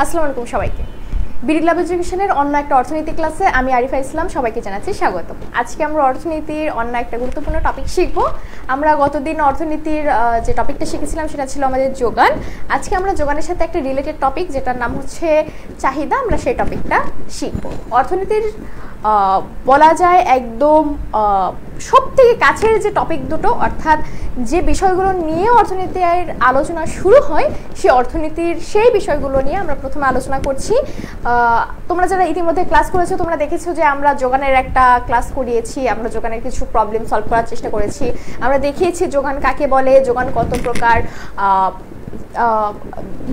আসসালামু আলাইকুম সবাইকে। বিডি ক্লাব এডুকেশনের অন্য একটা অর্থনীতি ক্লাসে আমি আরিফা ইসলাম সবাইকে জানাচ্ছি স্বাগত। আজকে আমরা অর্থনীতির অন্য একটা গুরুত্বপূর্ণ টপিক শিখব। আমরা গতদিন অর্থনীতির যে টপিকটা শিখেছিলাম সেটা ছিল আমাদের যোগান। আজকে আমরা যোগানের সাথে একটা রিলেটেড টপিক যেটার নাম হচ্ছে চাহিদা, আমরা সেই টপিকটা শিখব। অর্থনীতির বলা যায় একদম সব থেকে কাছের যে টপিক দুটো, অর্থাৎ যে বিষয়গুলো নিয়ে অর্থনীতির আলোচনা শুরু হয় সেই বিষয়গুলো নিয়ে আমরা প্রথমে আলোচনা করছি। তোমরা যারা ইতিমধ্যে ক্লাস করেছো তোমরা দেখেছো যে আমরা যোগানের একটা ক্লাস করিয়েছি, আমরা যোগানের কিছু প্রবলেম সলভ করার চেষ্টা করেছি, আমরা দেখিয়েছি যোগান কাকে বলে, যোগান কত প্রকার,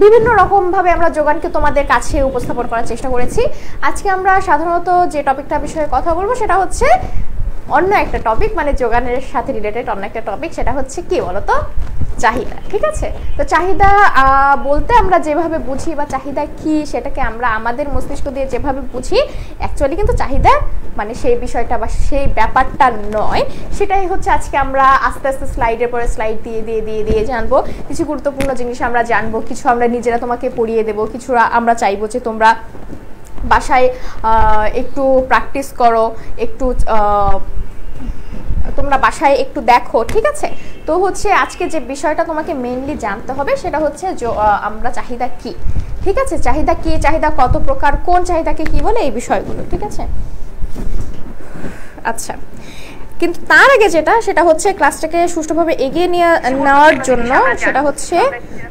বিভিন্ন রকমভাবে আমরা যোগানকে তোমাদের কাছে উপস্থাপন করার চেষ্টা করেছি। আজকে আমরা সাধারণত যে টপিকটা বিষয়ে কথা বলবো সেটা হচ্ছে অন্য একটা টপিক, মানে যোগানের সাথে রিলেটেড অন্য একটা টপিক, সেটা হচ্ছে কি বলতো, চাহিদা। ঠিক আছে, তো চাহিদা বলতে আমরা যেভাবে বুঝি বা চাহিদা কি সেটাকে আমরা আমাদের মস্তিষ্ক দিয়ে যেভাবে বুঝি, অ্যাকচুয়ালি কিন্তু চাহিদা মানে সেই বিষয়টা বা সেই ব্যাপারটা নয়। সেটাই হচ্ছে আজকে আমরা আস্তে আস্তে স্লাইডের পরে স্লাইড দিয়ে জানবো। কিছু গুরুত্বপূর্ণ জিনিস আমরা জানবো, কিছু আমরা নিজেরা তোমাকে পড়িয়ে দেবো, কিছু আমরা চাইবো যে তোমরা বাসায় একটু প্র্যাকটিস করো, একটু তোমরা বাসায় একটু দেখো। ঠিক আছে, তো হচ্ছে আজকে যে বিষয়টা তোমাকে মেইনলি জানতে হবে সেটা হচ্ছে আমরা চাহিদা কি। ঠিক আছে, চাহিদা কি, চাহিদা কত প্রকার, কোন চাহিদাকে কি বলে, এই বিষয়গুলো। ঠিক আছে, আচ্ছা, কিন্তু তার আগে সেটা হচ্ছে ক্লাসটাকে সুষ্ঠুভাবে এগিয়ে নেওয়ার জন্য সেটা হচ্ছে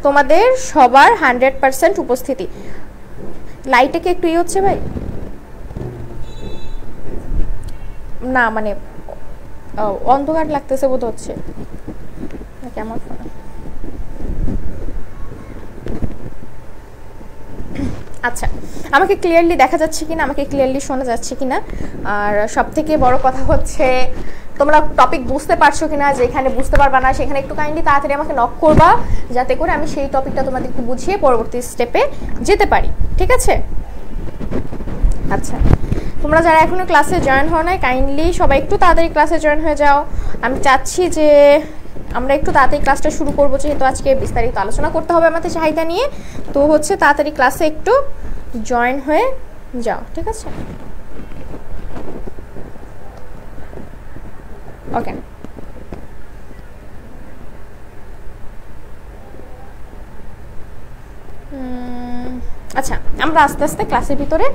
তোমাদের সবার 100% উপস্থিতি। লাইটে কি একটু হচ্ছে ভাই? না মানে অন্ধকার লাগতেছে বোধ হচ্ছে, কেমন? আচ্ছা, আমাকে ক্লিয়ারলি দেখা যাচ্ছে কিনা, আমাকে ক্লিয়ারলি শোনা যাচ্ছে কিনা, আর সব থেকে বড় কথা হচ্ছে তোমরা টপিক বুঝতে পারছো কিনা। যেখানে বুঝতে পারবা না সেখানে একটু কাইন্ডলি তাড়াতাড়ি আমাকে নক করবা, যাতে করে আমি সেই টপিকটা তোমাদেরকে বুঝিয়ে পরবর্তী স্টেপে যেতে পারি। ঠিক আছে, আচ্ছা, তোমরা যারা এখনো ক্লাসে জয়েন হও নাই কাইন্ডলি সবাই একটু তাড়াতাড়ি ক্লাসে জয়েন হয়ে যাও। আমি চাচ্ছি যে আমরা একটু তাড়াতাড়ি ক্লাসটা শুরু করবো, যেহেতু আজকে বিস্তারিত আলোচনা করতে হবে আমাদের চাহিদা নিয়ে। তো হচ্ছে তাড়াতাড়ি ক্লাসে একটু জয়েন হয়ে যাও। ঠিক আছে, ওকে। আচ্ছা, আমরা আস্তে আস্তে ক্লাসের ভিতরে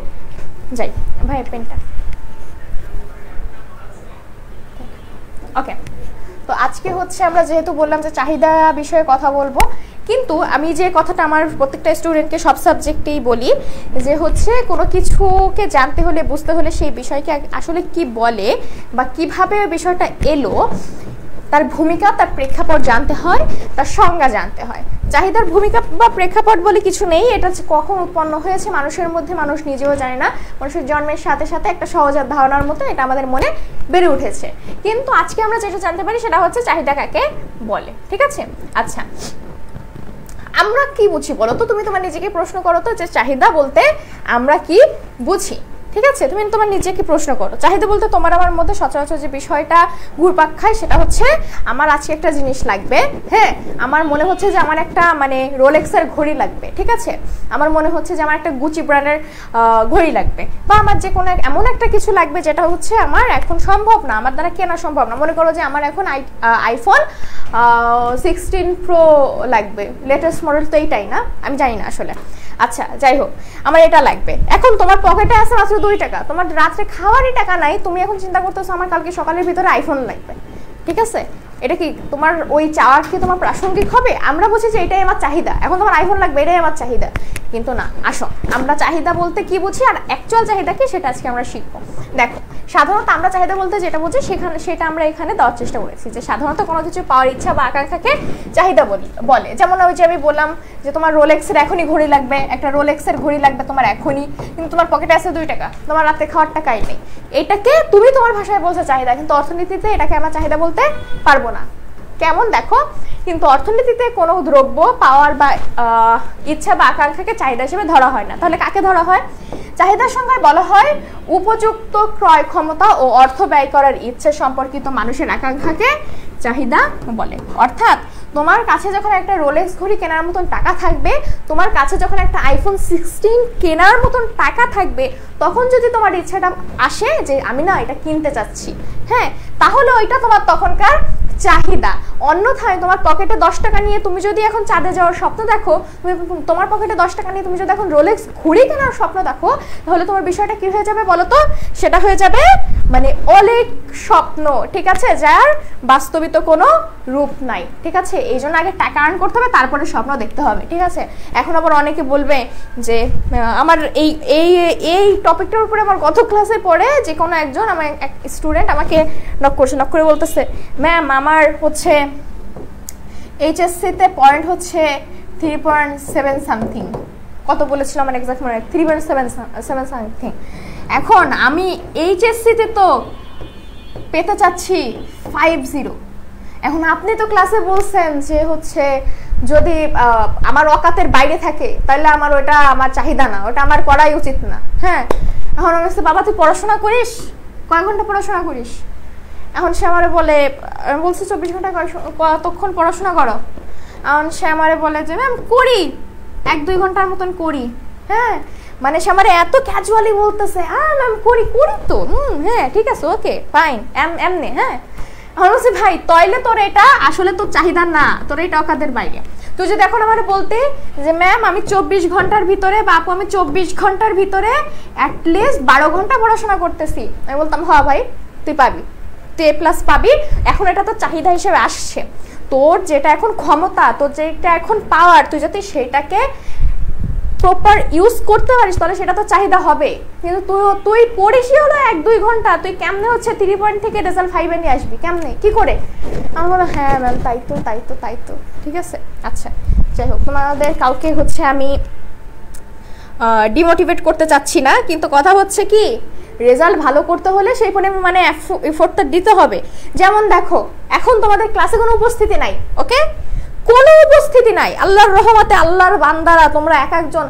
যাই। ভাই পেনটা, ওকে। তো আজকে হচ্ছে আমরা যেহেতু বললাম যে চাহিদা বিষয়ে কথা বলবো, কিন্তু আমি যে কথাটা আমার প্রত্যেকটা স্টুডেন্টকে সব সাবজেক্টেই বলি যে হচ্ছে কোনো কিছুকে জানতে হলে, বুঝতে হলে সেই বিষয়কে আসলে কি বলে বা কিভাবে ওই বিষয়টা এলো, তার ভূমিকা, তার প্রেক্ষাপট জানতে হয়, তার সংজ্ঞা জানতে হয়। চাহিদার ভূমিকা বা প্রেক্ষাপট বলে কিছু নেই, এটা কখন উৎপন্ন হয়েছে মানুষের মধ্যে মানুষ নিজেও জানে না। মানুষের জন্মের সাথে সাথে একটা সহজাত ধারণার মতো এটা আমাদের মনে বেড়ে উঠেছে। কিন্তু আজকে আমরা যেটা জানতে পারি সেটা হচ্ছে চাহিদা কাকে বলে। ঠিক আছে, আচ্ছা, আমরা কি বুঝি বলো তো? তুমি তোমার নিজেকে প্রশ্ন করো তো যে চাহিদা বলতে আমরা কি বুঝি। ঠিক আছে, তুমি তোমার নিজেকে প্রশ্ন করো, চাহিদা বলতে তোমার আমার মধ্যে সচরাচর যে বিষয়টা ঘুরপাক খায় সেটা হচ্ছে আমার আজকে একটা জিনিস লাগবে। হ্যাঁ, আমার মনে হচ্ছে যে আমার একটা মানে রোলেক্সের ঘড়ি লাগবে। ঠিক আছে, আমার মনে হচ্ছে যে আমার একটা গুচি ব্র্যান্ডের ঘড়ি লাগবে, বা আমার যে কোনো এমন একটা কিছু লাগবে যেটা হচ্ছে আমার এখন সম্ভব না, আমার দ্বারা কেনা সম্ভব না। মনে করো যে আমার এখন আইফোন 16 প্রো লাগবে, লেটেস্ট মডেল তো এইটাই না, আমি জানি না আসলে। আচ্ছা, যাই হোক, আমার এটা লাগবে। এখন তোমার পকেটে আছে মাত্র 2 টাকা, তোমার রাত্রে খাওয়ারই টাকা নাই, তুমি এখন চিন্তা করতেছো আমার কালকে সকালের ভিতরে আইফোন লাগবে। ঠিক আছে, এটা কি তোমার ওই চাওয়ার কি তোমার প্রাসঙ্গিক হবে? আমরা বুঝি যে এটাই আমার চাহিদা, এখন তোমার আইফোন লাগবে, এটাই আমার চাহিদা। কিন্তু না, আসো আমরা চাহিদা বলতে কি বুঝি আর অ্যাকচুয়াল চাহিদা কি সেটা আজকে আমরা শিখবো। দেখো, সাধারণত আমরা চাহিদা বলতে যেটা বুঝি সেটা আমরা এখানে দেওয়ার চেষ্টা করেছি, যে সাধারণত কোনো কিছু পাওয়ার ইচ্ছা বা আকাঙ্ক্ষাকে চাহিদা বলে। যেমন ওই যে আমি বললাম যে তোমার রোলেক্সের এখনই ঘড়ি লাগবে, একটা রোলেক্সের ঘড়ি লাগবে তোমার এখনই, কিন্তু তোমার পকেটে আছে 2 টাকা, তোমার রাতে খাওয়ার টাকাই নেই। এটাকে তুমি তোমার ভাষায় বলছো চাহিদা, কিন্তু অর্থনীতিতে এটাকে আমরা চাহিদা বলতে পারবো না। কেমন দেখো, কিন্তু অর্থনীতিতে কোনো দ্রব্য পাওয়ার বা ইচ্ছা বা আকাঙ্ক্ষাকে চাহিদা হিসেবে ধরা হয় না। তাহলে কাকে ধরা হয়? চাহিদার সংজ্ঞায় বলা হয় উপযুক্ত ক্রয় ক্ষমতা ও অর্থ ব্যয় করার ইচ্ছে সম্পর্কিত মানুষের আকাঙ্ক্ষাকে চাহিদা বলে। অর্থাৎ তোমার কাছে যখন একটা রোলেক্স ঘড়ি কেনার মতন টাকা থাকবে, তোমার কাছে যখন একটা আইফোন 16 কেনার মতন টাকা থাকবে, তখন যদি তোমার ইচ্ছাটা আসে যে আমি না এটা কিনতে চাচ্ছি, হ্যাঁ, তাহলে ওইটা তোমার তখনকার চাহিদা। অন্যথায় তোমার পকেটে 10 টাকা নিয়ে তুমি যদি এখন চাঁদে যাওয়ার স্বপ্ন দেখো, তোমার পকেটে 10 টাকা নিয়ে তুমি যদি এখন রোলেক্স ঘড়ি কেনার স্বপ্ন দেখো, তাহলে তোমার বিষয়টা কি হয়ে যাবে বলো তো? সেটা হয়ে যাবে মানে অনেক স্বপ্ন, ঠিক আছে, যার বাস্তবিত কোনো রূপ নাই, ঠিক আছে। এই জন্য আগে টাকা আর্ন করতে হবে, তারপরে স্বপ্ন দেখতে হবে, ঠিক আছে। এখন আবার অনেকে বলবে যে আমার এই এই এই টপিকটার উপরে আমার গত ক্লাসে পড়ে যে কোনো একজন আমার এক স্টুডেন্ট আমাকে নক করে বলতেছে, ম্যাম আমার হচ্ছে এইচএসসিতে পয়েন্ট হচ্ছে 3.7 সামথিং, কত বলেছিল আমার এক্সাক্ট মনে হয় 3.7 সামথিং। এখন আমি এইচএসসিতে তো পেতে চাচ্ছি 50। এখন আপনি তো ক্লাসে বলছেন যে হচ্ছে যদি আমার অকাতের বাইরে থাকে তাহলে আমার ওটা আমার চাহিদা না, ওটা আমার করাই উচিত না, হ্যাঁ। এখন আমি বলছি বাবা তুই পড়াশোনা করিস, কয় ঘন্টা পড়াশোনা করিস? এখন সে আমারে বলে, আমি বলছি 24 ঘন্টা কতক্ষণ পড়াশোনা করো? এখন সে আমারে বলে যে ম্যাম করি 1-2 ঘন্টার মতন করি, হ্যাঁ। মানে সে আমার এত ক্যাজুয়ালি বলতেছে, হ্যাঁ ম্যাম করি তো, হ্যাঁ ঠিক আছে, ওকে ফাইন, এমনি, হ্যাঁ। আমি বলছি ভাই তাইলে তোর এটা আসলে তোর চাহিদা না, তোর এটা অকাদের বাইরে। তুই যদি এখন আমার বলতে যে ম্যাম আমি 24 ঘন্টার ভিতরে, বাপু আমি 24 ঘন্টার ভিতরে অ্যাটলিস্ট 12 ঘন্টা পড়াশোনা করতেছি, আমি বলতাম হ্যাঁ ভাই তুই পাবি, তুই A+ পাবি। এখন এটা তোর চাহিদা হিসেবে আসছে, তোর যেটা এখন ক্ষমতা, তোর যেটা এখন পাওয়ার, তুই যদি সেটাকে প্রপার ইউজ করতে পারিস তাহলে সেটা তো চাহিদা হবে। কিন্তু তুই পড়িসই হলো 1-2 ঘন্টা, তুই কেমনে হচ্ছে 3 পয়েন্ট থেকে রেজাল্ট 5 নিয়ে আসবি, কেমনে কি করে? আমি বললাম হ্যাঁ ম্যাম তাই তো, ঠিক আছে। আচ্ছা যাই হোক, তোমাদের কাউকে হচ্ছে আমি ডিমোটিভেট করতে চাচ্ছি না, কিন্তু কথা হচ্ছে কি রেজাল্ট ভালো করতে হলে সেই পরিমাণে এফোর্টটা দিতে হবে। যেমন দেখো এখন তোমাদের ক্লাসে কোনো উপস্থিতি নাই, ওকে, কোনো উপস্থিতি নাই, আল্লাহর রহমতে আল্লাহর বান্দারা তোমরা এক একজন,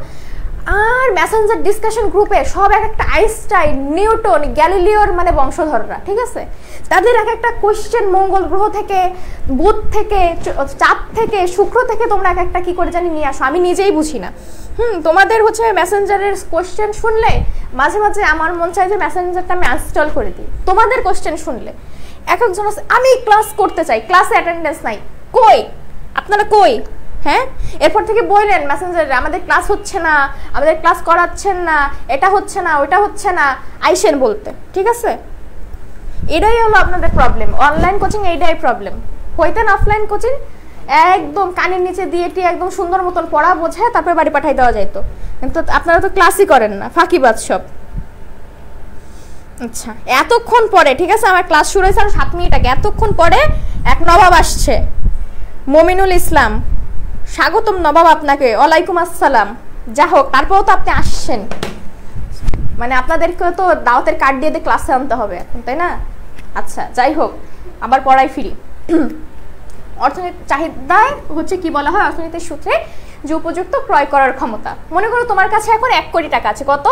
আর মেসেঞ্জার ডিসকাশন গ্রুপে সব এক একটা আইনস্টাইন, নিউটন, গ্যালিলিওর মানে বংশধররা, ঠিক আছে। তাদের এক একটা কোশ্চেন মঙ্গল গ্রহ থেকে, বুধ থেকে, চাঁদ থেকে, শুক্র থেকে তোমরা এক একটা কি করে জানি নিয়ে আসো, আমি নিজেই বুঝি না। তোমাদের হচ্ছে মেসেঞ্জারের কোশ্চেন শুনলে মাঝে মাঝে আমার মন চায় যে মেসেঞ্জারটা আমি আনইনস্টল করে দিই। তোমাদের কোশ্চেন শুনলে এক একজন আছে আমি ক্লাস করতে চাই, ক্লাসে অ্যাটেন্ডেন্স নাই, কই আপনারা কই, হ্যাঁ। এরপর থেকে বললেন মেসেঞ্জারে আমাদের ক্লাস হচ্ছে না, আমাদের ক্লাস করাচ্ছেন না, এটা হচ্ছে না, ওইটা হচ্ছে না, আইসেন বলতে, ঠিক আছে। এটাই হলো আপনাদের প্রবলেম, অনলাইন কোচিং এইটাই প্রবলেম। হইতেন অফলাইন কোচিং একদম কানের নিচে দিয়ে একদম সুন্দর মতন পড়া বোঝায় তারপরে বাড়ি পাঠাই দেওয়া যাইত, কিন্তু আপনারা তো ক্লাসই করেন না, ফাঁকিবাজ সব। আচ্ছা এতক্ষণ পরে, ঠিক আছে, আমার ক্লাস শুরু হয়েছে আর 7 মিনিট আগে, এতক্ষণ পরে এক নবাব আসছে, মমিনুল ইসলাম, স্বাগতম নবাব আপনাকে, ওয়ালাইকুম আসসালাম। যা হোক তারপরেও তো আপনি আসছেন, মানে আপনাদেরকে তো দাওয়াতের কার্ড দিয়ে ক্লাসে আনতে হবে এখন, তাই না? আচ্ছা যাই হোক, আবার পড়ায় ফিরি। অর্থনৈতিক চাহিদায় হচ্ছে কি বলা হয় অর্থনীতির সূত্রে যে উপযুক্ত ক্রয় করার ক্ষমতা। মনে করো তোমার কাছে এখন 1 কোটি টাকা আছে, কত?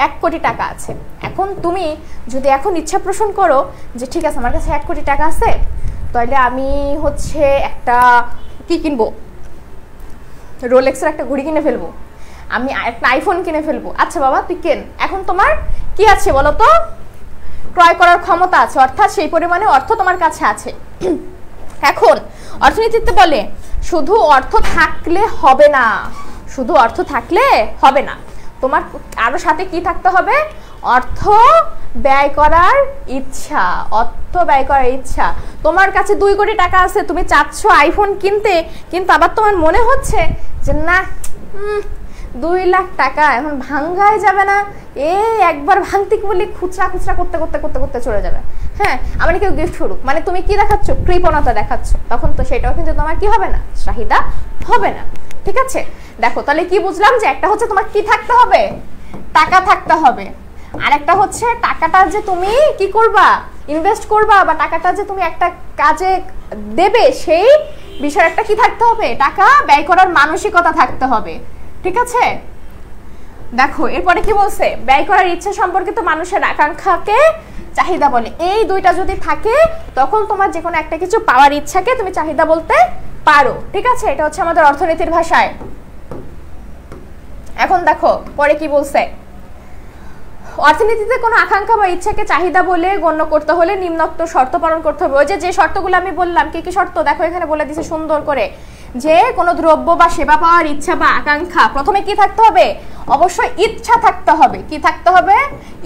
1 কোটি টাকা আছে। এখন তুমি যদি এখন ইচ্ছা পোষণ করো যে ঠিক আছে আমার কাছে 1 কোটি টাকা আছে, তাহলে আমি হচ্ছে একটা কি কিনবো, রোলেক্সের একটা ঘড়ি কিনে ফেলবো, আমি একটা আইফোন কিনে ফেলবো। আচ্ছা বাবা তুই কেন, এখন তোমার কি আছে বলো তো? ক্রয় করার ক্ষমতা আছে, অর্থাৎ সেই পরিমাণে অর্থ তোমার কাছে আছে। এখন অর্থনীতিতে বলে শুধু অর্থ থাকলে হবে না, শুধু অর্থ থাকলে হবে না, তোমার আরো সাথে কি থাকতে হবে? অর্থ ব্যয় করার ইচ্ছা, অর্থ ব্যয় করার ইচ্ছা। তোমার কাছে 2 কোটি টাকা আছে, তুমি চাচ্ছ আইফোন কিনতে, কিন্তু আবার তোমার মনে হচ্ছে যে না 2 লাখ টাকা এখন ভাঙ্গাই যাবে না, এই একবার ভাঙতে বলি খুচরা করতে করতে করতে করতে চলে যাবে, হ্যাঁ আমার কেউ গিফট করুক, মানে তুমি কি দেখাচ্ছ? কৃপণতা দেখাচ্ছ, তখন তো সেটাও কিন্তু তোমার কি হবে না, চাহিদা হবে না, ঠিক আছে। দেখো তাহলে কি বুঝলাম, যে একটা হচ্ছে তোমার কি থাকতে হবে, টাকা থাকতে হবে, আর একটা হচ্ছে টাকাটা যে তুমি কি করবা, ইনভেস্ট করবা, বা টাকাটা যে তুমি একটা কাজে দেবে সেই বিষয় একটা কি থাকতে হবে, টাকা ব্যয় করার মানসিকতা থাকতে হবে, ঠিক আছে। দেখো এরপরে কি বলছে, ব্যয় করার ইচ্ছা সম্পর্কিত মানুষের আকাঙ্ক্ষাকে চাহিদা বলে। এই দুইটা যদি থাকে তখন তোমার যে কোনো একটা কিছু পাওয়ার ইচ্ছাকে তুমি চাহিদা বলতে পারো, ঠিক আছে? এটা হচ্ছে আমাদের অর্থনীতির ভাষায়। এখন দেখো পরে কি বলছে, অর্থনীতিতে কোনো আকাঙ্ক্ষা বা ইচ্ছাকে চাহিদা বলে গণ্য করতে হলে নিম্নোক্ত শর্ত পালন করতে হবে। ওই যে শর্তগুলো আমি বললাম, কি কি শর্ত দেখো এখানে বলে দিছে সুন্দর করে, যে কোনো দ্রব্য বা সেবা পাওয়ার ইচ্ছা বা আকাঙ্ক্ষা, প্রথমে কি থাকতে হবে? অবশ্যই ইচ্ছা থাকতে হবে। কি থাকতে হবে?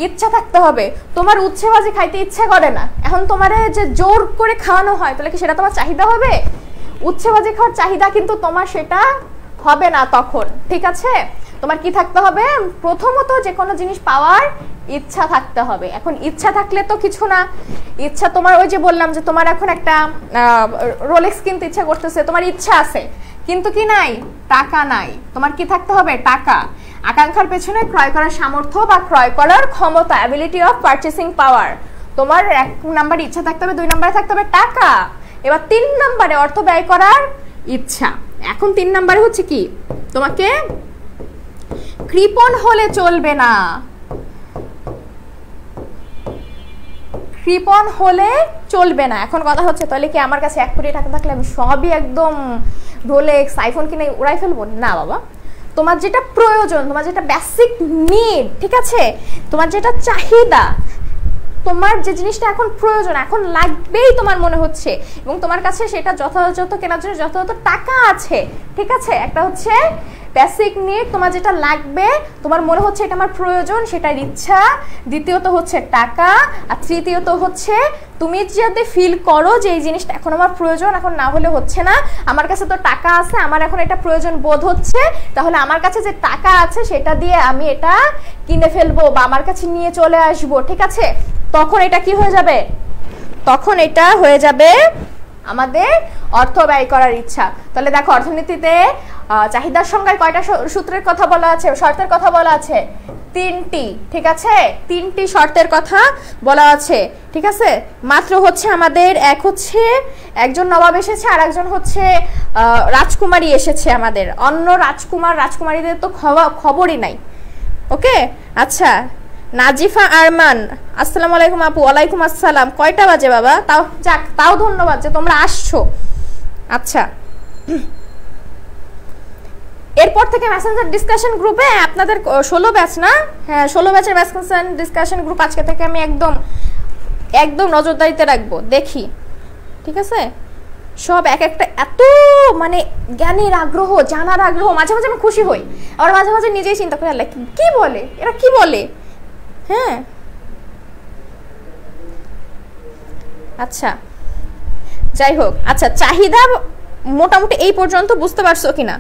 ইচ্ছা থাকতে হবে। তোমার উচ্ছেবাজি খাইতে ইচ্ছা করে না, এখন তোমারে যে জোর করে খাওয়ানো হয়, তাহলে কি সেটা তোমার চাহিদা হবে? উচ্ছেবাজি খাওয়ার চাহিদা কিন্তু তোমার সেটা হবে না তখন, ঠিক আছে? তোমার কি থাকতে হবে? প্রথমত যে কোনো জিনিস পাওয়ার ইচ্ছা থাকতে হবে। এখন ইচ্ছা থাকলে তো কিছু না, ইচ্ছা তোমার ওই যে বললাম যে তোমার এখন একটা রোলেক্স কিনতে ইচ্ছা করতেছে, তোমার ইচ্ছা আছে কিন্তু কি নাই? টাকা নাই। তোমার কি থাকতে হবে? টাকা। আকাঙ্ক্ষার পেছনে ক্রয় করার সামর্থ্য বা ক্রয় করার ক্ষমতা, অ্যাবিলিটি অফ পারচেসিং পাওয়ার। তোমার 1 নম্বরে ইচ্ছা থাকতে হবে, 2 নম্বরে থাকতে হবে টাকা, এবার 3 নম্বরে অর্থ ব্যয় করার ইচ্ছা। এখন 3 নম্বরে হচ্ছে কি, তোমাকে কৃপণ হলে চলবে না, কৃপণ হলে চলবে না। এখন কথা হচ্ছে তাহলে কি আমার কাছে 1 কোটি টাকা থাকলে আমি সবই একদম রোলেক্স আইফোন কিনে উড়াই ফেলবো? না বাবা, তোমার যেটা প্রয়োজন, তোমার যেটা বেসিক নিড, ঠিক আছে, তোমার যেটা চাহিদা, তোমার যে জিনিসটা এখন প্রয়োজন, এখন লাগবেই তোমার মনে হচ্ছে, এবং তোমার কাছে সেটা যথাযথ কেনার জন্য যথাযথ টাকা আছে, ঠিক আছে, একটা হচ্ছে বেসিক নিড, তোমার যেটা লাগবে, তোমার মনে হচ্ছে এটা আমার প্রয়োজন, সেটার ইচ্ছা, দ্বিতীয়ত হচ্ছে টাকা, আর তৃতীয়ত হচ্ছে তুমি যদি ফিল করো যে এই জিনিসটা এখন আমার প্রয়োজন, এখন না হলে হচ্ছে না, আমার কাছে তো টাকা আছে, আমার এখন এটা প্রয়োজন বোধ হচ্ছে, তাহলে আমার কাছে যে টাকা আছে সেটা দিয়ে আমি এটা কিনে ফেলবো বা আমার কাছে নিয়ে চলে আসবো, ঠিক আছে? তখন এটা কি হয়ে যাবে? তখন এটা হয়ে যাবে আমাদের অর্থ ব্যয় করার ইচ্ছা। তাহলে দেখো অর্থনীতিতে চাহিদার সংজ্ঞায় কয়টা সূত্রের কথা বলা আছে, শর্তের কথা বলা আছে? 3টি, ঠিক আছে? 3টি শর্তের কথা বলা আছে, ঠিক আছে? মাত্র হচ্ছে আমাদের এক হচ্ছে একজন নবাব এসেছে, আর একজন হচ্ছে রাজকুমারী এসেছে আমাদের, অন্য রাজকুমার রাজকুমারীদের তো খবরই নাই। ওকে, আচ্ছা, নাজিফা আরমান, আসসালামু আলাইকুম আপু। ওয়ালাইকুম আসসালাম। কয়টা বাজে বাবা? তাও যাক, তাও ধন্যবাদ যে তোমরা আসছো। আচ্ছা, এরপর থেকে মেসেঞ্জার ডিসকাশন গ্রুপে আপনাদের 16 ব্যাচ না? হ্যাঁ, 16 ব্যাচের মেসেঞ্জার ডিসকাশন গ্রুপ আজকে থেকে আমি একদম নজরদারিতে রাখবো, দেখি, ঠিক আছে? সব এক একটা এত মানে জ্ঞানের আগ্রহ, জানার আগ্রহ, মাঝে মাঝে আমি খুশি হই, আবার মাঝে মাঝে নিজেই চিন্তা করি আল্লাহ কি বলে, এরা কি বলে। হ্যাঁ, আচ্ছা, যাই হোক, আচ্ছা, চাহিদা মোটামুটি এই পর্যন্ত বুঝতে পারছো কিনা?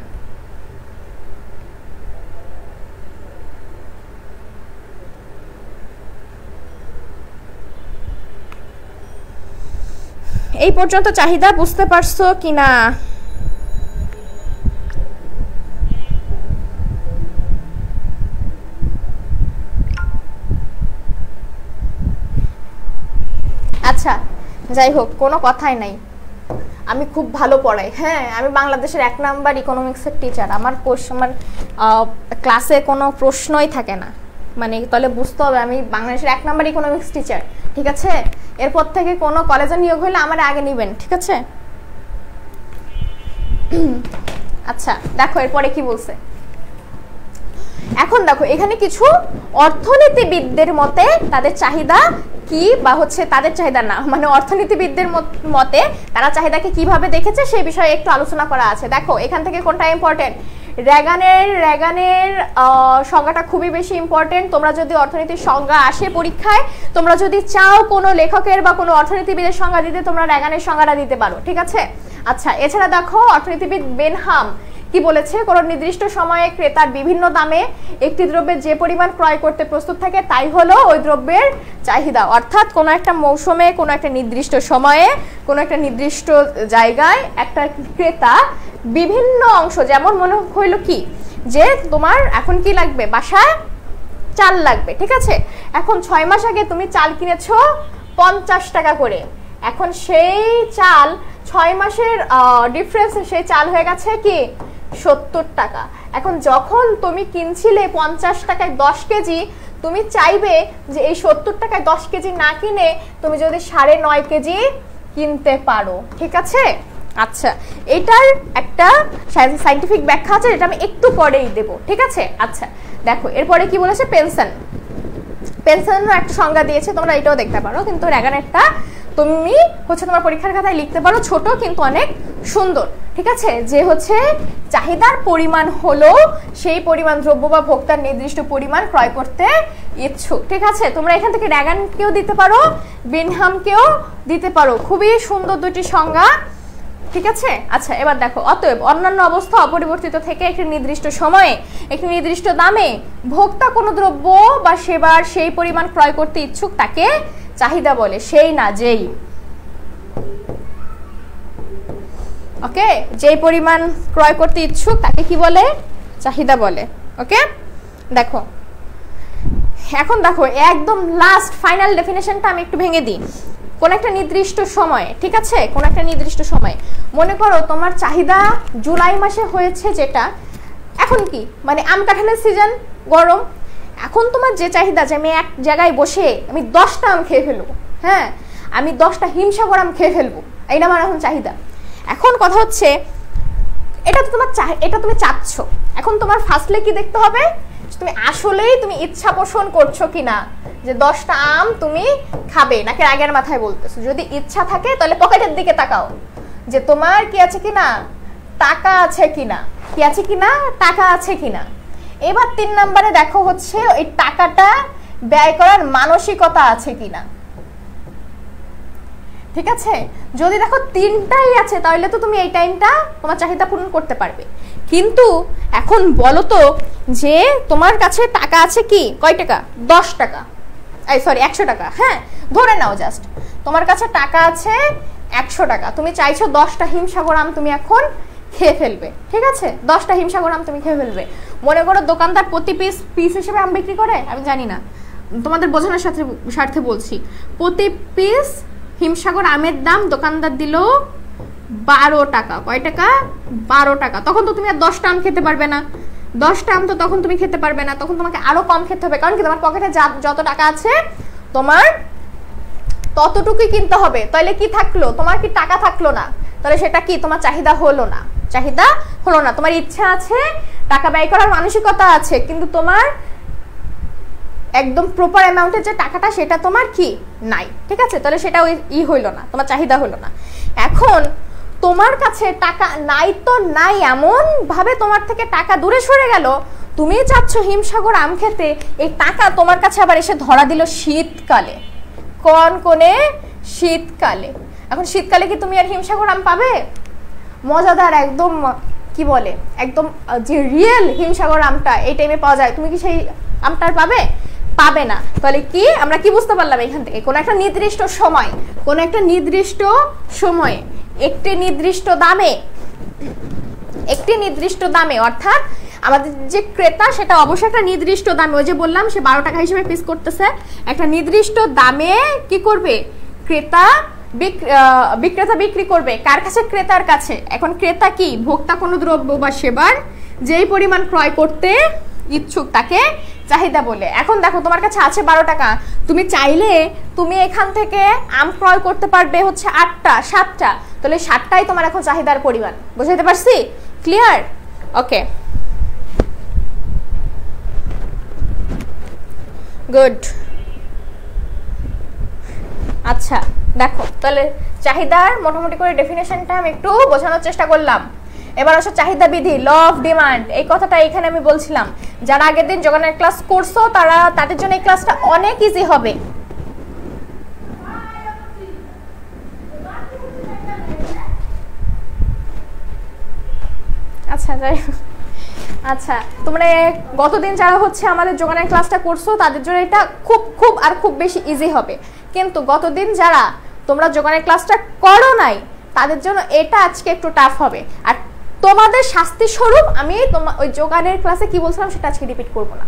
এই পর্যন্ত চাহিদা বুঝতে পারছো কিনা? আচ্ছা, যাই হোক, কোনো কথাই নাই, আমি খুব ভালো পড়াই। হ্যাঁ, আমি বাংলাদেশের 1 নাম্বার ইকোনমিক্সের টিচার, আমার ক্লাসে কোনো প্রশ্নই থাকে না, মানে তাহলে বুঝতে হবে আমি বাংলাদেশের 1 নাম্বার ইকোনমিক্স টিচার, ঠিক আছে? এরপর থেকে কোনো কলেজে নিয়োগ হলে আমার আগে নেবেন, ঠিক আছে? আচ্ছা, দেখো এরপরে কি বলছে। এখন দেখো এখানে কিছু অর্থনীতিবিদদের মতে তাদের চাহিদা কি, বা হচ্ছে তাদের চাহিদা না, মানে অর্থনীতিবিদদের মতে তারা চাহিদাকে কিভাবে দেখেছে সেই বিষয়ে একটু আলোচনা করা আছে। দেখো এখান থেকে কোনটা ইম্পর্টেন্ট? রেগানের সংজ্ঞাটা খুবই বেশি ইম্পর্টেন্ট। তোমরা যদি অর্থনীতির সংজ্ঞা আসে পরীক্ষায়, তোমরা যদি চাও কোনো লেখকের বা কোনো অর্থনীতিবিদের সংজ্ঞা দিতে, তোমরা রেগানের সংজ্ঞাটা দিতে পারো, ঠিক আছে? আচ্ছা, এছাড়া দেখো অর্থনীতিবিদ বেনহাম কি বলেছে, কোনো নির্দিষ্ট সময়ে ক্রেতার বিভিন্ন দামে একটি দ্রব্যের যে পরিমাণ ক্রয় করতে প্রস্তুত থাকে তাই হলো ওই দ্রব্যের চাহিদা। অর্থাৎ কোনো একটা মৌসুমে, কোনো একটা নির্দিষ্ট সময়ে, কোনো একটা নির্দিষ্ট জায়গায় একটা ক্রেতা বিভিন্ন অংশ, যেমন মনে হইল কি যে তোমার এখন কি লাগবে, বাসায় চাল লাগবে, ঠিক আছে? এখন 6 মাস আগে তুমি চাল কিনেছো 50 টাকা করে, এখন সেই চাল 6 মাসের ডিফারেন্স, সেই চাল হয়ে গেছে কি 70 টাকা। এখন যখন তুমি কিনছিলে 50 টাকায় 10 কেজি, তুমি চাইবে যে এই 70 টাকায় 10 কেজি না কিনে তুমি যদি 9.5 কেজি কিনতে পারো, ঠিক আছে? আচ্ছা, এটার একটা সায়েন্টিফিক ব্যাখ্যা আছে, যেটা আমি একটু পরেই দেব, ঠিক আছে? আচ্ছা দেখো এরপরে কি বলেছে, পেনশন। পেনশনেরও একটা সংজ্ঞা দিয়েছে, তোমরা এটাও দেখতে পারো, কিন্তু রেগানেরটা তুমি হচ্ছে তোমার পরীক্ষার খাতায় লিখতে পারো, ছোট কিন্তু অনেক সুন্দর, ঠিক আছে? যে হচ্ছে চাহিদার পরিমাণ হলো সেই পরিমাণ দ্রব্য বা ভোক্তার নির্দিষ্ট পরিমাণ ক্রয় করতে ইচ্ছুক, ঠিক আছে? তোমরা এখান থেকে রেগানকেও দিতে পারো, বিনহামকেও দিতে পারো, খুবই সুন্দর দুটি সংজ্ঞা, ঠিক আছে? আচ্ছা এবার দেখো, অতএব অন্যান্য অবস্থা অপরিবর্তিত থেকে একটি নির্দিষ্ট সময়ে একটি নির্দিষ্ট দামে ভোক্তা কোনো দ্রব্য বা সেবার সেই পরিমাণ ক্রয় করতে ইচ্ছুক তাকে চাহিদা বলে, সেই না যেই। ওকে, যেই পরিমাণ ক্রয় করতে ইচ্ছুক তাকে কি বলে, চাহিদা বলে। ওকে, দেখো এখন দেখো একদম লাস্ট ফাইনাল ডেফিনেশনটা আমি একটু ভেঙে দিই। কোন একটা নির্দিষ্ট সময়ে, ঠিক আছে, কোন একটা নির্দিষ্ট সময়, মনে করো তোমার চাহিদা জুলাই মাসে হয়েছে, যেটা এখন কি মানে আম কাঁঠালের সিজন, গরম, এখন তোমার যে চাহিদা যে আমি এক জায়গায় বসে আমি 10টা আম খেয়ে ফেলবো, হ্যাঁ আমি 10টা হিমসাগর আম খেয়ে ফেলবো, এইটা আমার এখন চাহিদা। এখন কথা হচ্ছে এটা তো তোমার এটা তুমি চাচ্ছ, এখন তোমার ফার্স্টলি কি দেখতে হবে, তুমি আসলেই তুমি ইচ্ছা পোষণ করছো কিনা যে 10টা আম তুমি খাবে, নাকি আগের মাথায় বলতেছো। যদি ইচ্ছা থাকে তাহলে পকেটের দিকে তাকাও যে তোমার কি আছে কিনা, টাকা আছে কিনা, কি আছে কিনা, টাকা আছে কিনা। এবার 3 নম্বরে দেখো হচ্ছে ওই টাকাটা ব্যয় করার মানসিকতা আছে কিনা, ঠিক আছে? যদি দেখো 3টাই আছে তাহলে তো তুমি এই টাইমটা তোমার চাহিদা পূরণ করতে পারবে। কিন্তু এখন বলো তো যে তোমার কাছে টাকা আছে কি, কয় টাকা, 10 টাকা, এই সরি 100 টাকা, হ্যাঁ ধরে নাও জাস্ট তোমার কাছে টাকা আছে 100 টাকা, তুমি চাইছো 10টা হিমসাগর আম তুমি এখন খেয়ে ফেলবে, ঠিক আছে? 10টা হিমসাগর আম তুমি খেয়ে ফেলবে। মনে করো দোকানদার প্রতি পিস হিসেবে আম বিক্রি করে, আমি জানি না, তোমাদের বোঝানোর স্বার্থে বলছি, প্রতি পিস হিমসাগর আমের দাম দোকানদার দিল 12 টাকা, কয় টাকা, 12 টাকা। তখন তো তুমি আর 10টা আম খেতে পারবে না, 10টা আম তো তখন তুমি খেতে পারবে না, তখন তোমাকে আরো কম খেতে হবে, কারণ কি তোমার পকেটে যত টাকা আছে তোমার ততটুকুই কিনতে হবে। তাহলে কি থাকলো, তোমার কি টাকা থাকলো না, তাহলে সেটা কি তোমার চাহিদা হলো না, চাহিদা হলো না। তোমার ইচ্ছা আছে, টাকা ব্যয় করার মানসিকতা আছে, কিন্তু তোমার একদম প্রপার অ্যামাউন্টের যে টাকাটা সেটা তোমার কি নাই, ঠিক আছে? তাহলে সেটা ওই হইলো না, তোমার চাহিদা হলো না। এখন তোমার কাছে টাকা নাই তো নাই, এমন ভাবে তোমার থেকে টাকা দূরে সরে গেল, তুমি চাচ্ছ হিমসাগর আম খেতে, এই টাকা তোমার কাছে আবার এসে ধরা দিল শীতকালে, কোনে শীতকালে। এখন শীতকালে কি তুমি আর হিমসাগর আম পাবে? মজাদার একদম কি বলে একদম যে রিয়েল হিমসাগর আমটা এই টাইমে পাওয়া যায়, তুমি কি সেই আমটার পাবে? পাবে না। তাহলে কি আমরা কি বুঝতে পারলাম এখান থেকে, কোন একটা নির্দিষ্ট সময়, কোন একটা নির্দিষ্ট সময়ে একটি নির্দিষ্ট দামে অর্থাৎ আমাদের যে ক্রেতা সেটা অবশ্যই একটা নির্দিষ্ট দামে, ওই যে বললাম সে 12 টাকা হিসেবে পিস করতেছে, একটা নির্দিষ্ট দামে কি করবে বিক্রেতা বিক্রি করবে, কার কাছে? ক্রেতার কাছে। এখন ক্রেতা কি, ভোক্তা কোনো দ্রব্য বা সেবার যেই পরিমাণ ক্রয় করতে ইচ্ছুক তাকে চাহিদা বলে। এখন দেখো তোমার কাছে আছে 12 টাকা, তুমি চাইলে তুমি এখান থেকে আম ক্রয় করতে পারবে হচ্ছে 8টা 7টা, তাহলে 7টাই তোমার এখন চাহিদার পরিমাণ। বুঝাইতে পারছি? ক্লিয়ার? ওকে, গুড। আচ্ছা দেখো তাহলে চাহিদার মোটামুটি করে ডেফিনেশনটা আমি একটু বোঝানোর চেষ্টা করলাম। এবার আসো চাহিদা বিধি, ল অফ ডিমান্ড। এই কথাটা এখানে আমি বলছিলাম, যারা আগের দিন যোগানের ক্লাস করছো তাদের জন্য এই ক্লাসটা অনেক ইজি হবে। আচ্ছা যাই, আচ্ছা তোমরা গতদিন যারা হচ্ছে আমাদের যোগানের ক্লাসটা করছো তাদের জন্য এটা খুব আর খুব বেশি ইজি হবে, কিন্তু গতদিন যারা তোমরা যোগানের ক্লাসটা করো নাই তাদের জন্য এটা আজকে একটু টাফ হবে। আর তোমাদের শাস্তি স্বরূপ আমি ওই যোগানের ক্লাসে কি বলছিলাম সেটা আজকে রিপিট করব না।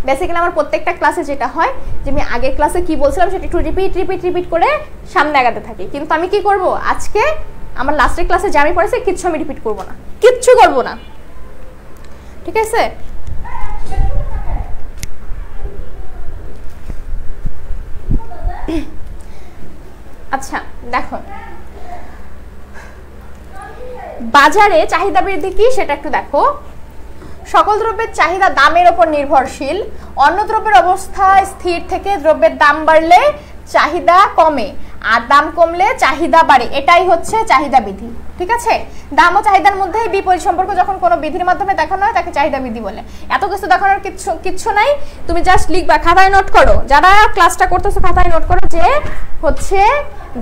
বেসিক্যালি আমার প্রত্যেকটা ক্লাসে যেটা হয় যে আমি আগের ক্লাসে কি বলছিলাম সেটা একটু রিপিট করে সামনে আগাতে থাকি, কিন্তু আমি কি করব আজকে আমার লাস্টের ক্লাসে যে আমি পড়েছি কিচ্ছু আমি রিপিট করব না, কিচ্ছু করব না, ঠিক আছে? আচ্ছা দেখো বাজারে চাহিদা বৃদ্ধি কি সেটা একটু দেখো। সকল দ্রব্যের চাহিদা দামের উপর নির্ভরশীল, অন্য দ্রব্যের অবস্থা স্থির থেকে দ্রব্যের দাম বাড়লে চাহিদা কমে আর দাম কমলে চাহিদা বাড়ে, এটাই হচ্ছে চাহিদা বৃদ্ধি। ঠিক আছে, দাম ও চাহিদার মধ্যে বিপরীত সম্পর্ক যখন কোনো বিধির মাধ্যমে দেখানো হয় তাকে চাহিদা বৃদ্ধি বলে। এত কিছু দেখানোর কিচ্ছু নাই, তুমি জাস্ট লিখবা, খাতায় নোট করো, যারা ক্লাসটা করতেছো খাতায় নোট করো যে হচ্ছে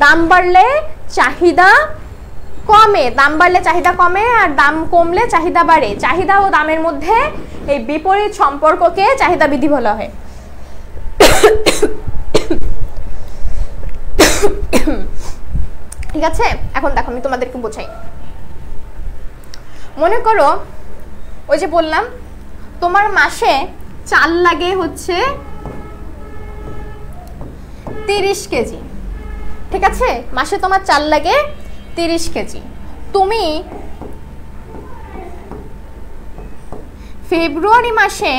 দাম বাড়লে চাহিদা কমে, দাম বাড়লে চাহিদা কমে আর দাম কমলে চাহিদা বাড়ে, চাহিদা ও দামের মধ্যে এই বিপরীত সম্পর্ককে চাহিদা বৃদ্ধি বলা হয়। ঠিক আছে, এখন দেখো আমি তোমাদেরকে বোঝাই। মনে করো ওই যে বললাম তোমার মাসে চাল লাগে হচ্ছে 30 কেজি। ঠিক আছে, মাসে তোমার চাল লাগে 30 কেজি। তুমি ফেব্রুয়ারি মাসে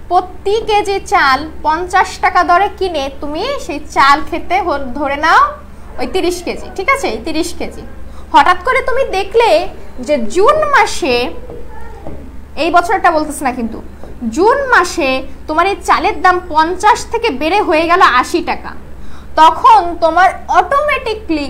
প্রতি কেজি চাল 50 টাকা দরে কিনে তুমি সেই চাল খেতে ধরে নাও ওই 30 কেজি। ঠিক আছে, এই 30 কেজি হঠাৎ করে তুমি দেখলে যে জুন মাসে, এই বছরটা বলতেছ না কিন্তু, জুন মাসে তোমার এই চালের দাম 50 থেকে বেড়ে হয়ে গেল 80 টাকা। তখন তোমার অটোমেটিকলি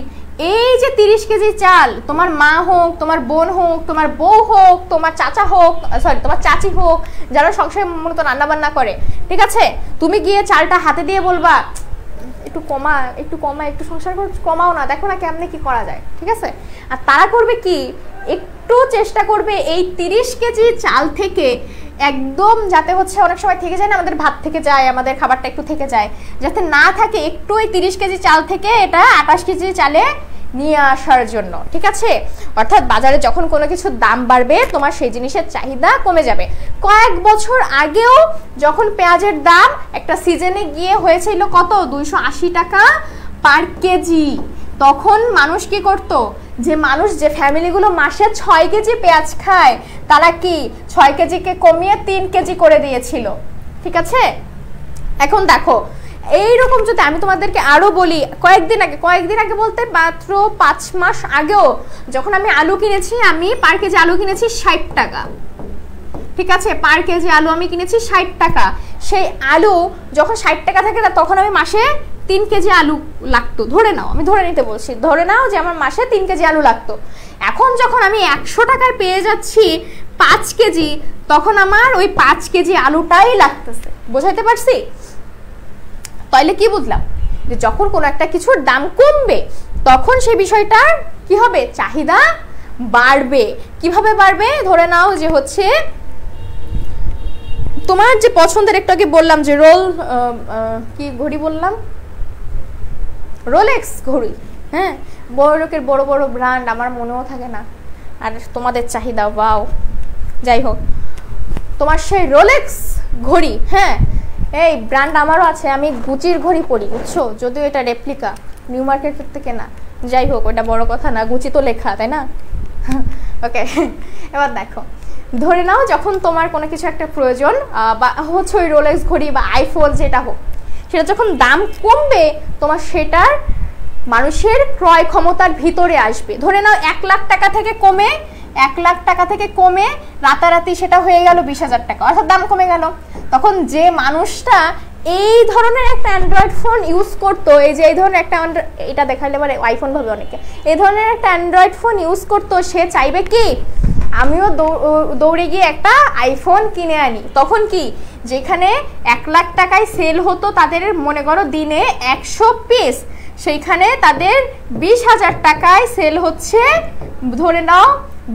এই যে 30 কেজি চাল, তোমার মা হোক, তোমার বোন হোক, তোমার বউ হোক, তোমার চাচা হোক, সরি তোমার চাচি হোক, যারা সংসারে মূলত রান্না বান্না করে, ঠিক আছে, তুমি গিয়ে চালটা হাতে দিয়ে বলবা একটু কমা, একটু কমা, একটু সংসার কমাও না, দেখো না কেমনে কি করা যায়। ঠিক আছে, আর তারা করবে কি, একটু চেষ্টা করবে এই 30 কেজি চাল থেকে একদম যাতে হচ্ছে অনেক সময় থেকে যায় না, আমাদের ভাত থেকে যায়, আমাদের খাবারটা একটু থেকে যায়, যাতে না থাকে একটু ওই 30 কেজি চাল থেকে এটা 28 কেজি চালে নিয়ে আসার জন্য। ঠিক আছে, অর্থাৎ বাজারে যখন কোনো কিছুর দাম বাড়বে তোমার সেই জিনিসের চাহিদা কমে যাবে। কয়েক বছর আগেও যখন পেঁয়াজের দাম একটা সিজনে গিয়ে হয়েছিল কত, 280 টাকা পার কেজি, তখন মানুষ কি করত, যে মানুষ যে ফ্যামিলিগুলো মাসে 6 কেজি পেঁয়াজ খায় তারা কি 6 কেজিকে কমিয়ে 3 কেজি করে দিয়েছিল। ঠিক আছে, এখন দেখো এইরকম যদি আমি তোমাদেরকে আরো বলি, কয়েকদিন আগে বলতে মাত্র 5 মাস আগেও যখন আমি আলু কিনেছি, আমি পার কেজি আলু কিনেছি 60 টাকা। ঠিক আছে, পার কেজি আলু আমি কিনেছি 60 টাকা। সেই আলু যখন 60 টাকা থাকে তখন আমি মাসে 3 কেজি আলু লাগতো, ধরে নাও, আমি ধরে নিতে বলছি, ধরে নাও যে আমার মাসে 3 কেজি আলু লাগতো। এখন যখন আমি 100 টাকায় পেয়ে যাচ্ছি 5 কেজি, তখন আমার ওই 5 কেজি আলুটাই লাগতেছে। বোঝাইতে পারছি? তাহলে কি বুঝলাম, যে যখন কোনো একটা কিছুর দাম কমবে তখন সেই বিষয়টার কি হবে, চাহিদা বাড়বে। কিভাবে বাড়বে, ধরে নাও যে হচ্ছে তোমার যে পছন্দের, একটু আগে বললাম যে কি ঘড়ি বললাম, রোলেক্স ঘড়ি, হ্যাঁ, বড় লোকের বড় বড় ব্র্যান্ড, আমার মনেও থাকে না, আর তোমাদের চাহিদা ওয়াও, যাই হোক, তোমার সেই রোলেক্স ঘড়ি, হ্যাঁ, এই ব্র্যান্ড আমারও আছে, আমি গুচির ঘড়ি পরি, বুঝছো, যদিও এটা রেপ্লিকা, নিউ মার্কেটের থেকে না, যাই হোক ওটা বড় কথা না, গুচি তো লেখা, তাই না? ওকে, এবার দেখো, ধরে নাও যখন তোমার কোনো কিছু একটা প্রয়োজন, বা হচ্ছে ওই রোলেক্স ঘড়ি বা আইফোন যেটা হোক, সেটা যখন দাম কমবে তোমার সেটার মানুষের ক্রয় ক্ষমতার ভিতরে আসবে। ধরে নাও 1 লাখ টাকা থেকে কমে, 1 লাখ টাকা থেকে কমে রাতারাতি সেটা হয়ে গেল 20,000 টাকা, অর্থাৎ দাম কমে গেল। তখন যে মানুষটা এই ধরনের একটা অ্যান্ড্রয়েড ফোন ইউজ করতো, এই যে এই ধরনের একটা, এটা দেখাইলে এবার আইফোন ভাবে অনেকে, এই ধরনের একটা অ্যান্ড্রয়েড ফোন ইউজ করতো, সে চাইবে কি আমিও দৌড়ে গিয়ে একটা আইফোন কিনে আনি। তখন কি, যেখানে 1 লাখ টাকায় সেল হতো তাদের মনে করো দিনে 100 পিস, সেইখানে তাদের 20,000 টাকায় সেল হচ্ছে ধরে নাও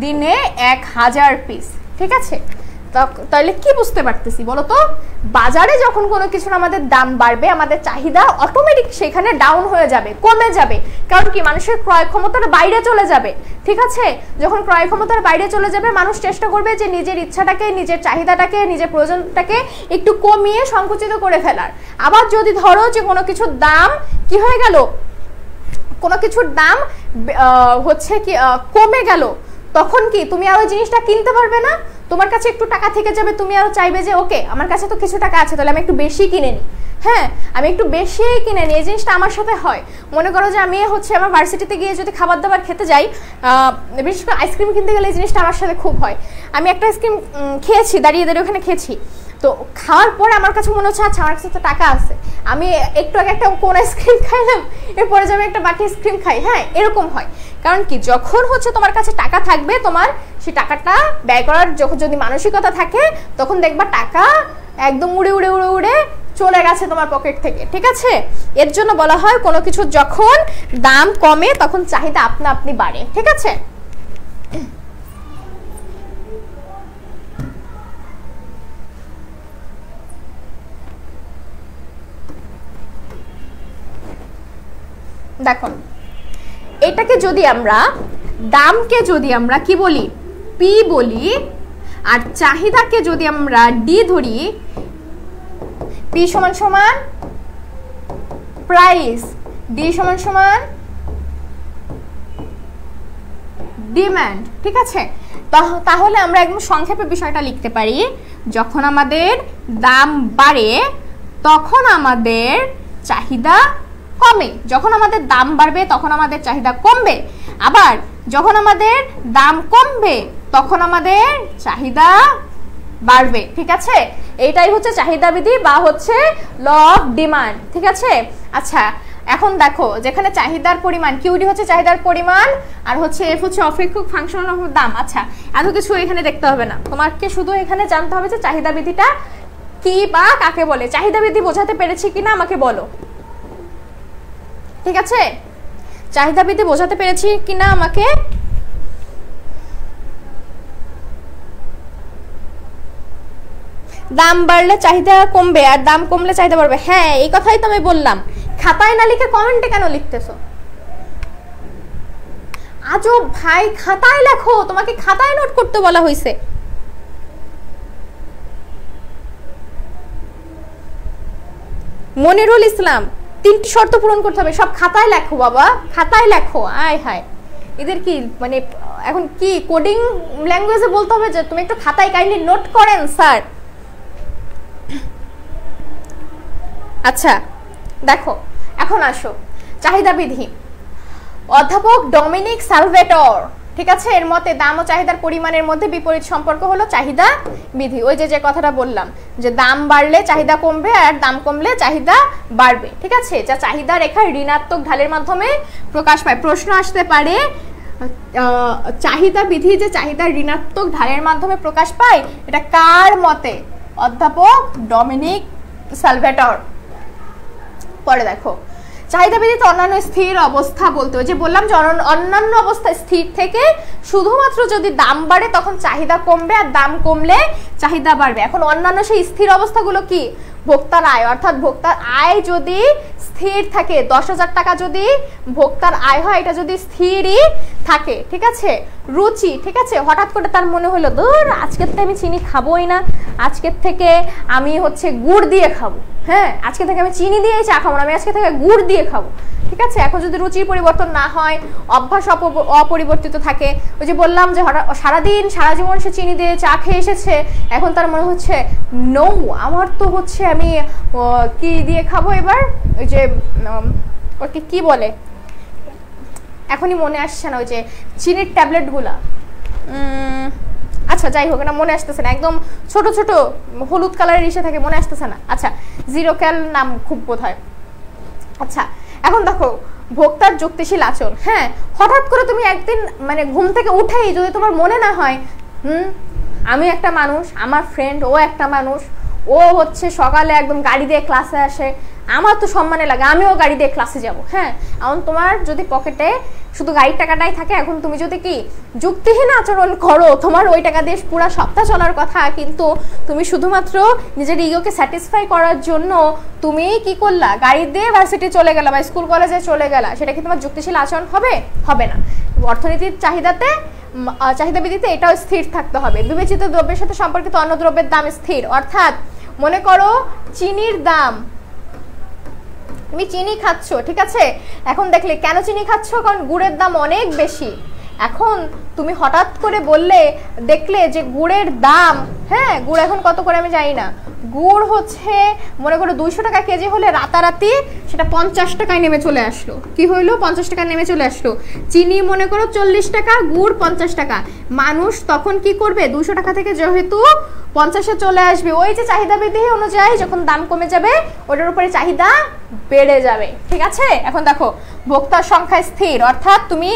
দিনে 1000 পিস। ঠিক আছে, তাহলে কি বুঝতে পারতেছি বলো তো, বাজারে যখন কোনো কিছুর আমাদের দাম বাড়বে আমাদের চাহিদা অটোমেটিক সেখানে ডাউন হয়ে যাবে, কমে যাবে, কারণ কি মানুষের ক্রয় ক্ষমতার বাইরে চলে যাবে। ঠিক আছে, যখন ক্রয় ক্ষমতার বাইরে চলে যাবে মানুষ চেষ্টা করবে যে নিজের ইচ্ছাটাকে, নিজের চাহিদাটাকে, নিজের প্রয়োজনটাকে একটু কমিয়ে সংকুচিত করে ফেলার। আবার যদি ধরো যে কোনো কিছুর দাম কি হয়ে গেল, কোনো কিছুর দাম হচ্ছে কি কমে গেল, তখন কি তুমি আর ওই জিনিসটা কিনতে পারবে না, তোমার কাছে একটু টাকা থেকে যাবে, তুমি আরো চাইবে যে ওকে আমার কাছে তো কিছু টাকা আছে, তাহলে আমি একটু বেশি কিনে নিই। হ্যাঁ, আমি একটু বেশি কিনে নিই। এই জিনিসটা আমার সাথে হয়। মনে করো যে আমি হচ্ছে আমার ভার্সিটিতে গিয়ে যদি খাবার দাবার খেতে যাই, বিশেষ করে আইসক্রিম কিনতে গেলে এই জিনিসটা আমার সাথে খুব হয়। আমি একটা আইসক্রিম খেয়েছি, দাঁড়িয়ে দাঁড়িয়ে ওখানে খেয়েছি, তো খাওয়ার পরে আমার কাছে মনে হচ্ছে আচ্ছা আমার কাছে তো টাকা আছে, আমি একটু আগে একটা কোন আইসক্রিম খাইলাম, এরপরে যাবে একটা বাকি আইসক্রিম খাই। হ্যাঁ, এরকম হয়। কারণ কি, যখন হচ্ছে তোমার কাছে টাকা থাকবে, তোমার সেই টাকাটা ব্যয় করার যখন যদি মানসিকতা থাকে, তখন দেখবা টাকা একদম উড়ে উড়ে উড়ে উড়ে চলে গেছে তোমার পকেট থেকে। ঠিক আছে, এর জন্য বলা হয় কোনো কিছু যখন দাম কমে তখন চাহিদা আপনা আপনি বাড়ে। ঠিক আছে, দেখো এটাকে যদি আমরা দামকে যদি আমরা কি বলি, পি বলি, আর চাহিদাকে যদি আমরা ডি ধরি, পি সমান সমান প্রাইস, ডি সমান সমান ডিমান্ড। ঠিক আছে, তাহলে আমরা একদম সংক্ষেপে বিষয়টা লিখতে পারি, যখন আমাদের দাম বাড়ে তখন আমাদের চাহিদা কমে, যখন আমাদের দাম বাড়বে তখন আমাদের চাহিদা কমবে, আবার যখন আমাদের দাম কমবে তখন আমাদের চাহিদা বাড়বে। ঠিক আছে, এইটাই হচ্ছে চাহিদা বিধি বা হচ্ছে ল অফ ডিমান্ড। ঠিক আছে, আচ্ছা এখন দেখো, যেখানে চাহিদার পরিমাণ, কিউডি হচ্ছে চাহিদার পরিমাণ, আর হচ্ছে এফ হচ্ছে অপেক্ষক ফাংশন অফ দাম। আচ্ছা, এত কিছু এখানে দেখতে হবে না, তোমাকে শুধু এখানে জানতে হবে যে চাহিদা বিধিটা কি বা কাকে বলে। চাহিদা বিধি বোঝাতে পেরেছি কিনা আমাকে বলো। ঠিক আছে, চাহিদা বিধি বোঝাতে পেরেছি কিনা আমাকে, দাম বাড়লে চাহিদা কমবে আর দাম কমলে চাহিদা বাড়বে। হ্যাঁ, এই কথাই তো আমি বললাম। খাতায় না লিখে কমেন্টে কেন লিখতেছো? আজব ভাই, খাতায় লেখো, তোমাকে খাতায় নোট করতে বলা হয়েছে। মনিরুল ইসলাম, 3টি শর্ত পূরণ করতে হবে, সব খাতায় লেখো বাবা, খাতায় লেখো। আয় হায়, এদের কি মানে এখন কি কোডিং ল্যাঙ্গুয়েজে বলতে হবে যে তুমি একটু খাতায় কাইন্ডলি নোট করেন স্যার। আচ্ছা দেখো, এখন আসো চাহিদা বিধি। অধ্যাপক ডমিনিক সালভেটর, ঠিক আছে, এর মতে দাম ও চাহিদার পরিমাণের মধ্যে বিপরীত সম্পর্ক হলো চাহিদা বিধি। ওই যে কথাটা বললাম যে দাম বাড়লে চাহিদা কমবে আর দাম কমলে চাহিদা বাড়বে। ঠিক আছে, যা চাহিদা রেখার ঋণাত্মক ঢালের মাধ্যমে প্রকাশ পায়। প্রশ্ন আসতে পারে, চাহিদা বিধি যে চাহিদার ঋণাত্মক ঢালের মাধ্যমে প্রকাশ পায়, এটা কার মতে? অধ্যাপক ডমিনিক সালভেটর। পরে দেখো, চাহিদা বিধিতে অন্যান্য স্থির অবস্থা বলতে, ওই যে বললাম যে অন্যান্য অবস্থা স্থির থেকে শুধুমাত্র যদি দাম বাড়ে তখন চাহিদা কমবে আর দাম কমলে চাহিদা বাড়বে। এখন অন্যান্য সেই স্থির অবস্থাগুলো কি? ভোক্তার আয়, অর্থাৎ ভোক্তার আয় যদি স্থির থাকে, 10,000 টাকা যদি ভোক্তার আয় হয়, এটা যদি স্থিরই থাকে। ঠিক আছে, রুচি, ঠিক আছে, হঠাৎ করে তার মনে হলো ধর আজকের থেকে আমি চিনি খাবোই না, আজকের থেকে আমি হচ্ছে গুড় দিয়ে খাবো। হ্যাঁ, আজকে থেকে আমি চিনি দিয়ে চা খাবো না, আমি আজকে থেকে গুড় দিয়ে খাবো। ঠিক আছে, এখন যদি রুচির পরিবর্তন না হয়, অভ্যাস অপরিবর্তিত থাকে, ওই যে বললাম যে সারাদিন সারা জীবন সে চিনি দিয়ে চা খেয়ে এসেছে, এখন তার মনে হচ্ছে নো, আমার তো হচ্ছে আমি কি দিয়ে খাবো এবার, ওই যে ওকে কি বলে এখনই মনে আসছে না, ওই যে চিনির ট্যাবলেটগুলা, আচ্ছা যাই হোক, না মনে আসতেছে না, একদম ছোট ছোট হলুদ কালারের ইসে থাকে, মনে আসতেছে না। আচ্ছা, জিরো ক্যাল নাম খুব বোধ হয়। আচ্ছা, এখন দেখো ভোক্তার যুক্তিশীল আচরণ। হ্যাঁ, হঠাৎ করে তুমি একদিন মানে ঘুম থেকে উঠেই যদি তোমার মনে না হয় আমি একটা মানুষ, আমার ফ্রেন্ড ও একটা মানুষ, ও হচ্ছে সকালে একদম গাড়ি দিয়ে ক্লাসে আসে, আমার তো সম্মানে লাগে, আমিও গাড়ি দিয়ে ক্লাসে যাব। হ্যাঁ, এখন তোমার যদি পকেটে শুধু গাড়ির টাকাটাই থাকে, এখন তুমি যদি কি যুক্তিহীন আচরণ করো, তোমার ওই টাকা দিয়ে পুরো সপ্তাহ চলার কথা, কিন্তু তুমি শুধুমাত্র নিজের ইগোকে স্যাটিসফাই করার জন্য তুমি কি করলা, গাড়ি দিয়ে ভার্সিটি চলে গেলা বা স্কুল কলেজে চলে গেলা, সেটা কি তোমার যুক্তিশীল আচরণ হবে? হবে না। অর্থনীতির চাহিদাতে, চাহিদা বিধিতে এটাও স্থির থাকতে হবে। বিবেচিত দ্রব্যের সাথে সম্পর্কিত অন্য দ্রব্যের দাম স্থির, অর্থাৎ মনে করো চিনির দাম, তুমি চিনি খাচ্ছ, ঠিক আছে, এখন দেখলে কেন চিনি খাচ্ছ? কারণ গুড়ের দাম অনেক বেশি, এখন তুমি হঠাৎ করে বললে, দেখলে যে গুড়ের দাম, হ্যাঁ গুড় এখন কত করে আমি জানি না, গুড় হচ্ছে মনে করো 200 টাকা কেজি হলে রাতারাতি সেটা 50 টাকায় নেমে চলে আসলো। কি হইলো? 50 টাকা নেমে চলে আসলো। চিনি মনে করো 40 টাকা, গুড় 50 টাকা। মানুষ তখন কি করবে? 200 টাকা থেকে যেহেতু 50-এ চলে আসবে, ওই যে চাহিদা বৃদ্ধি অনুযায়ী যখন দাম কমে যাবে ওটার উপরে চাহিদা বেড়ে যাবে। ঠিক আছে? এখন দেখো ভোক্তার সংখ্যা স্থির, অর্থাৎ তুমি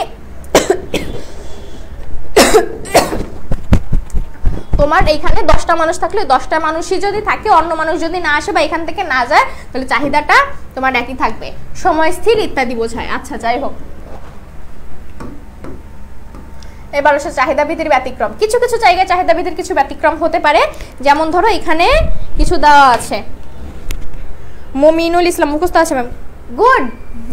তোমার এইখানে 10টা মানুষ থাকলে 10টা মানুষই যদি থাকে, অন্য মানুষ যদি না আসে বা এখান থেকে না যায়, তাহলে চাহিদাটা তোমার একই থাকবে। সময় স্থির ইত্যাদি বোঝায়। আচ্ছা যাই হোক, এবার হচ্ছে চাহিদা বৃদ্ধির ব্যতিক্রম। কিছু কিছু জায়গায় চাহিদা বৃদ্ধির কিছু ব্যতিক্রম হতে পারে, যেমন ধরো এখানে কিছু দেওয়া আছে। মমিনুল ইসলাম মুখস্থ আছে ma'am, good,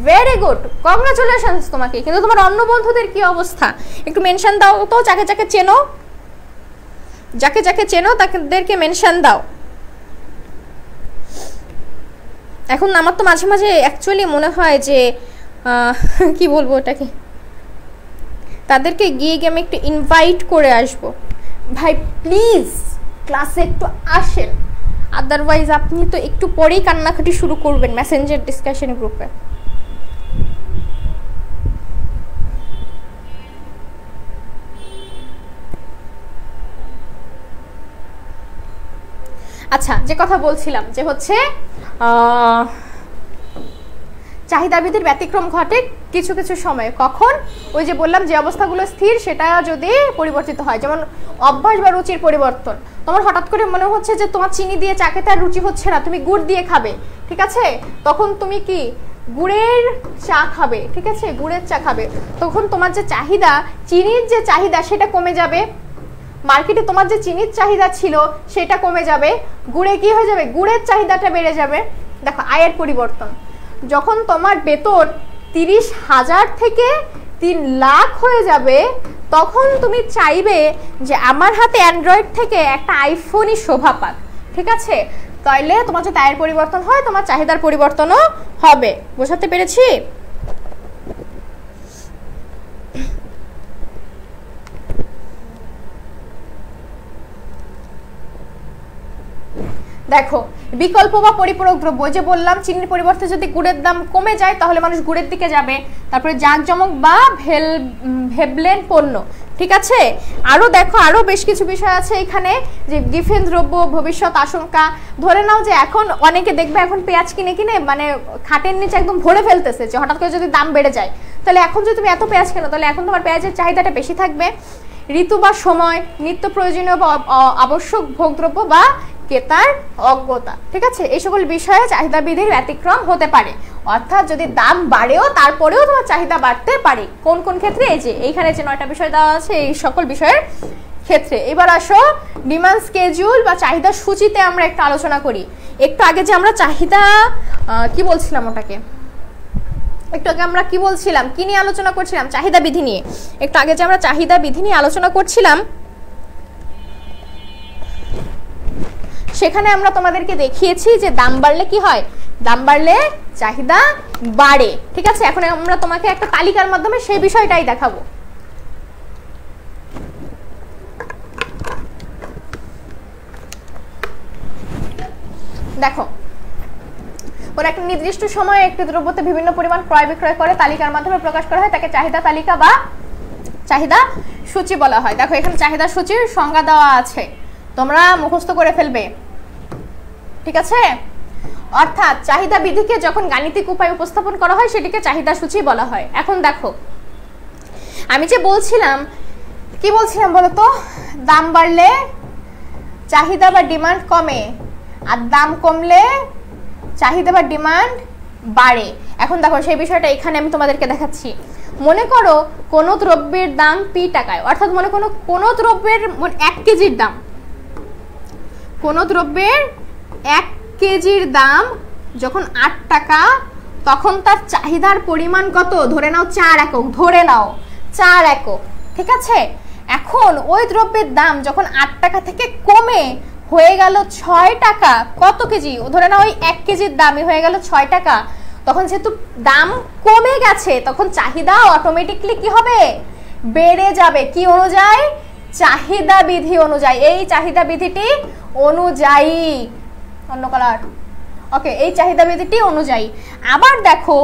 very good, congratulations তোমাকে। কিন্তু তোমার অন্য বন্ধুদের কি অবস্থা একটু মেনশন দাও তো, যাকে যাকে চেনো, যাকে যাকে চেনো তাদেরকে মেনশন দাও। এখন আমার তো মাঝে মাঝে অ্যাকচুয়ালি মনে হয় যে কি বলবো এটাকে, তাদেরকে গিয়ে আমি একটু ইনভাইট করে আসব, ভাই প্লিজ ক্লাসে একটু আসেন, আদারওয়াইজ আপনি তো একটু পরেই কান্নাকাটি শুরু করবেন মেসেঞ্জার ডিসকাশন গ্রুপে। আচ্ছা, যে কথা বলছিলাম যে হচ্ছে চাহিদা বৃদ্ধির ব্যতিক্রম ঘটে কিছু কিছু সময়। কখন? ওই যে বললাম যে অবস্থাগুলো স্থির সেটা যদি পরিবর্তিত হয়, যেমন অভ্যাস বা রুচির পরিবর্তন। তোমার হঠাৎ করে মনে হচ্ছে যে তোমার চিনি দিয়ে চা খেতে আর রুচি হচ্ছে না, তুমি গুড় দিয়ে খাবে, ঠিক আছে? তখন তুমি কি গুড়ের চা খাবে, ঠিক আছে, গুড়ের চা খাবে। তখন তোমার যে চাহিদা, চিনির যে চাহিদা সেটা কমে যাবে। মার্কেটে তোমার যে চিনির চাহিদা ছিল সেটা কমে যাবে, গুড়ে কি হয়ে যাবে? গুড়ের চাহিদাটা বেড়ে যাবে। দেখো আয়ের পরিবর্তন, যখন তোমার বেতন 30,000 থেকে 3 লাখ হয়ে যাবে, তখন তুমি চাইবে যে আমার হাতে অ্যান্ড্রয়েড থেকে একটা আইফোনই শোভা পাক, ঠিক আছে? তাইলে তোমার যদি আয়ের পরিবর্তন হয়, তোমার চাহিদার পরিবর্তনও হবে। বোঝাতে পেরেছি? দেখো বিকল্প বা পরিপূরক দ্রব্য, যে বললাম চিনির পরিবর্তে যদি গুড়ের দাম কমে যায় তাহলে মানুষ গুড়ের দিকে যাবে। তারপরে জাঁকজমক বা ভেবলেন পণ্য, ঠিক আছে? আরো দেখো আরো বেশ কিছু বিষয় আছে এখানে, যে গিফেন দ্রব্য, ভবিষ্যৎ আশঙ্কা। ধরে নাও যে এখন অনেকে দেখবে এখন পেঁয়াজ কিনে কিনে মানে খাটের নিচে একদম ভরে ফেলতেছে, যে হঠাৎ করে যদি দাম বেড়ে যায়, তাহলে এখন যদি তুমি এত পেঁয়াজ কেনো তাহলে এখন তোমার পেঁয়াজের চাহিদাটা বেশি থাকবে। ঋতু বা সময়, নিত্য প্রয়োজনীয় বা আবশ্যক ভোগদ্রব্য বা ক্রেতার অজ্ঞতা, ঠিক আছে? এই সকল বিষয়ে চাহিদা বৃদ্ধির ব্যতিক্রম হতে পারে। অর্থাৎ যদি দাম বাড়েও তারপরেও তোমার চাহিদা বাড়তে পারে। কোন কোন ক্ষেত্রে? এই যে এইখানে যে 9টা বিষয় দেওয়া আছে এই সকল বিষয়ের ক্ষেত্রে। এবার আসো ডিমান্ড স্কেডিউল বা চাহিদা সূচিতে আমরা একটু আলোচনা করি। একটু আগে যে আমরা চাহিদা কি বলছিলাম, ওটাকে একটু আগে আমরা কি বলছিলাম, কি নিয়ে আলোচনা করছিলাম? চাহিদা বিধি নিয়ে। একটু আগে যে আমরা চাহিদা বিধি নিয়ে আলোচনা করছিলাম, সেখানে আমরা তোমাদেরকে দেখিয়েছি যে দাম বাড়লে কি হয়? দাম বাড়লে চাহিদা বাড়ে, ঠিক আছে? এখন আমরা তোমাকে একটা তালিকার মাধ্যমে সেই বিষয়টাই দেখাবো। দেখো, ওরা একটা নির্দিষ্ট সময়ে একটি দ্রব্যতে বিভিন্ন পরিমাণ ক্রয় বিক্রয় করে তালিকার মাধ্যমে প্রকাশ করা হয়, তাকে চাহিদা তালিকা বা চাহিদা সূচি বলা হয়। দেখো এখানে চাহিদা সূচির সংজ্ঞা দেওয়া আছে, তোমরা মুখস্থ করে ফেলবে, ঠিক আছে? অর্থাৎ চাহিদা বিধিকে যখন গাণিতিক উপায়ে উপস্থাপন করা হয় সেটিকে চাহিদা সূচি বলা হয়। এখন দেখো আমি যে বলছিলাম, কি বলছিলাম বলতো? দাম বাড়লে চাহিদা বা ডিমান্ড কমে, আর দাম কমলে চাহিদা বা ডিমান্ড বাড়ে। এখন দেখো সেই বিষয়টা এখানে আমি তোমাদেরকে দেখাচ্ছি। মনে করো কোনো দ্রব্যের দাম P টাকায়, অর্থাৎ মনে করো কোনো দ্রব্যের 1 কেজির দাম, কোনো দ্রব্যের 1 কেজির দাম যখন 8 টাকা, তখন তার চাহিদার পরিমাণ কত? ধরে নাও 4 একক, ধরে নাও 4 একক, ঠিক আছে? এখন ওই দ্রব্যের দাম যখন 8 টাকা থেকে কমে হয়ে গেল 6 টাকা, কত কেজি? ধরে নাও ওই 1 কেজির দামই হয়ে গেল 6 টাকা, তখন যেহেতু দাম কমে গেছে তখন চাহিদা অটোমেটিকলি কি হবে? বেড়ে যাবে কি অনুযায়ী? চাহিদা বিধি অনুযায়ী। এই চাহিদা বিধিটি অনুযায়ী, অন্য কালার, ওকে, এই চাহিদা বিধিটি অনুযায়ী। আবার দেখো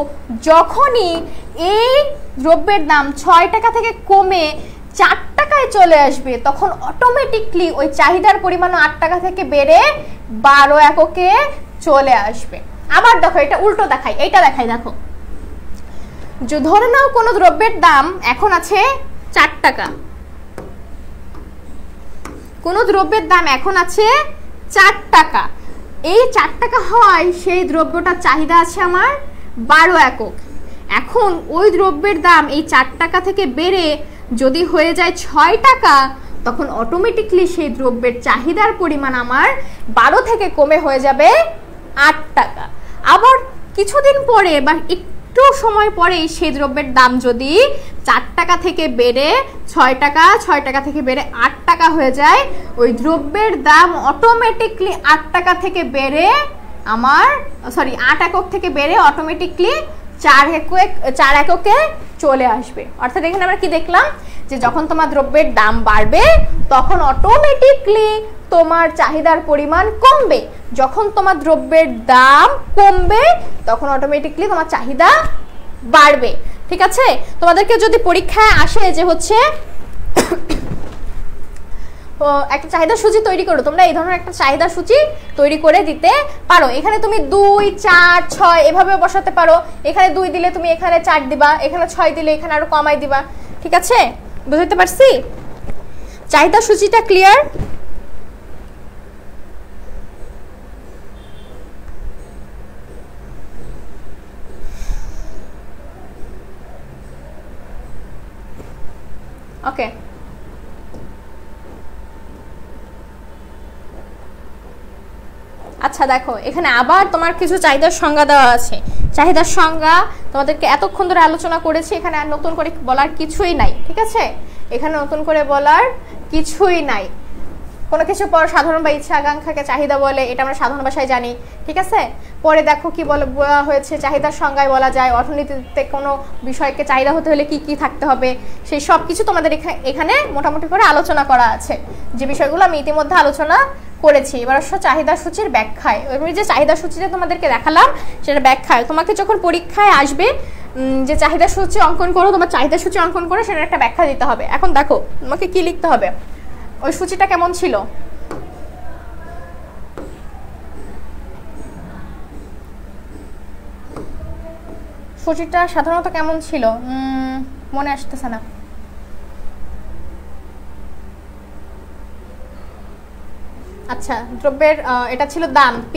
যখনই এই দ্রব্যের দাম 6 টাকা থেকে কমে 4 টাকায় চলে আসবে তখন অটোমেটিকলি ওই চাহিদার পরিমাণ 8 টাকা থেকে বেড়ে 12 এককে চলে আসবে। আবার দেখো এটা উল্টো দেখাই, এইটা দেখাই, দেখো ধরে নাও কোনো দ্রব্যের দাম এখন আছে 4 টাকা, কোন দ্রব্যের দাম এখন আছে 4 টাকা, এই 4 টাকা হয় সেই দ্রব্যটার চাহিদা আছে আমার 12 একক। এখন ওই দ্রব্যের দাম এই 4 টাকা থেকে বেড়ে যদি হয়ে যায় 6 টাকা তখন অটোমেটিকলি সেই দ্রব্যের চাহিদার পরিমাণ আমার 12 থেকে কমে হয়ে যাবে 8 টাকা। আবার কিছুদিন পরে বা একটু সময় পরে সেই দ্রব্যের দাম যদি 4 টাকা থেকে বেড়ে 6 টাকা, 6 টাকা থেকে বেড়ে 8 টাকা হয়ে যায়, ওই দ্রব্যের দাম অটোমেটিকলি 8 টাকা থেকে বেড়ে আমার 8 একক থেকে বেড়ে অটোমেটিকলি 4 এককে চলে আসবে। অর্থাৎ এখানে আমরা কি দেখলাম যে যখন তোমার দ্রব্যের দাম বাড়বে তখন অটোমেটিকলি তোমার চাহিদার পরিমাণ কমবে, যখন তোমার দ্রব্যের দাম কমবে তখন অটোমেটিকলি তোমার চাহিদা বাড়বে। ঠিক আছে? তোমাদেরকে যদি পরীক্ষায় আসে যে হচ্ছে একটা চাহিদা সূচি তৈরি করো, তোমরা এই ধরনের একটা চাহিদা সূচি তৈরি করে দিতে পারো। এখানে তুমি 2, 4, 6 এভাবে বসাতে পারো। এখানে 2 দিলে তুমি এখানে 4 দিবা, এখানে 6 দিলে এখানে আরো কমাই দিবা। ঠিক আছে? বুঝতে পারছি? চাহিদা সূচিটা ক্লিয়ার? ওকে, আচ্ছা দেখো এখানে আবার তোমার কিছু চাহিদার সংজ্ঞা দেওয়া আছে। চাহিদার সংজ্ঞা তোমাদেরকে এতক্ষণ ধরে আলোচনা করেছি, এখানে আর নতুন করে বলার কিছুই নাই। ঠিক আছে? এখানে নতুন করে বলার কিছুই নাই। কোনো কিছু পর সাধারণ বা ইচ্ছা আকাঙ্ক্ষাকে চাহিদা বলে, এটা আমরা সাধারণ ভাষায় জানি। ঠিক আছে? পরে দেখো কি বলা হয়েছে, চাহিদার সংজ্ঞায় বলা যায় অর্থনীতিতে কোনো বিষয়কে চাহিদা হতে হলে কি কি থাকতে হবে, সেই সব কিছু তোমাদের এখানে মোটামুটি করে আলোচনা করা আছে, যে বিষয়গুলো আমি ইতিমধ্যে আলোচনা করেছি। এবার অবশ্য চাহিদা সূচির ব্যাখ্যায়, আমি যে চাহিদা সূচিটা তোমাদেরকে দেখালাম সেটা ব্যাখ্যায় তোমাকে যখন পরীক্ষায় আসবে যে চাহিদা সূচি অঙ্কন করো, তোমার চাহিদা সূচি অঙ্কন করে সেটার একটা ব্যাখ্যা দিতে হবে। এখন দেখো তোমাকে কি লিখতে হবে, ওই সূচিটা কেমন ছিল। সূচিটা সাধারণত কেমন ছিল মনে আসতেছে না। আচ্ছা, দ্রব্যের এটা ছিল দাম P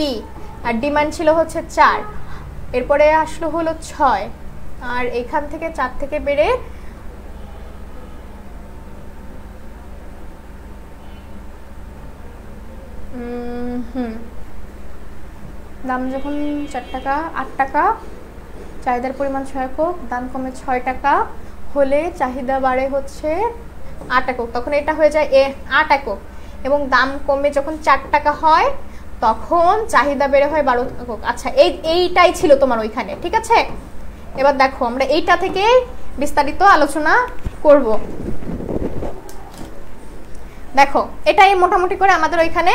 আর ডিমান্ড ছিল হচ্ছে 4, এরপরে আসলো হলো 6, আর এখান থেকে 4 থেকে বেড়ে দাম যখন 4 টাকা 8 টাকা, চাহিদার পরিমাণ 6 একক, দাম কমে 6 টাকা হলে চাহিদা বাড়ে হচ্ছে 8 একক, তখন এটা হয়ে যায় 8 একক, এবং দাম কমে যখন 4 টাকা হয় তখন চাহিদা বেড়ে হয় 12 একক। আচ্ছা, এইটাই ছিল তোমার ওইখানে। ঠিক আছে? এবার দেখো আমরা এইটা থেকে বিস্তারিত আলোচনা করব। দেখো এটাই মোটামুটি করে আমাদের ওইখানে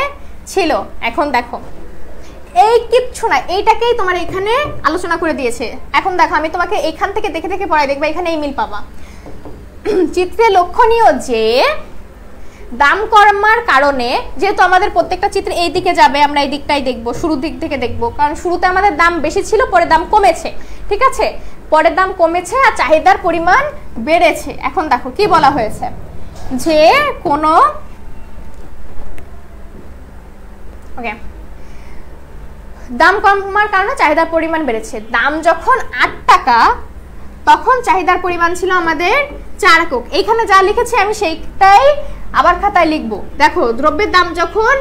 ছিল। এখন দেখো এই কিচ্ছু না, এইটাকেই তোমার এখানে আলোচনা করে দিয়েছে। এখন দেখো আমি তোমাকে এইখান থেকে দেখে দেখে পড়াই, দেখবা এখানে এই মিল পাবা। চিত্রে লক্ষণীয় যে দাম কমার কারণে, যেহেতু আমাদের প্রত্যেকটা চিত্রে এই দিকে যাবে, আমরা এই দিকটাই দেখব, শুরুর দিক থেকে দেখব, কারণ শুরুতে আমাদের দাম বেশি ছিল, পরে দাম কমেছে। ঠিক আছে? পরে দাম কমেছে আর চাহিদার পরিমাণ বেড়েছে। এখন দেখো কি বলা হয়েছে, যে কোনো ওকে দাম কমার কারণে চাহিদার পরিমাণ বেড়েছে। দাম যখন 8 টাকা তখন চাহিদার পরিমাণ ছিল আমাদের 4 একক। এইখানে যা লিখেছি আমি সেইটাই আবার খাতায় লিখবো। দেখো দ্রব্যের দাম যখন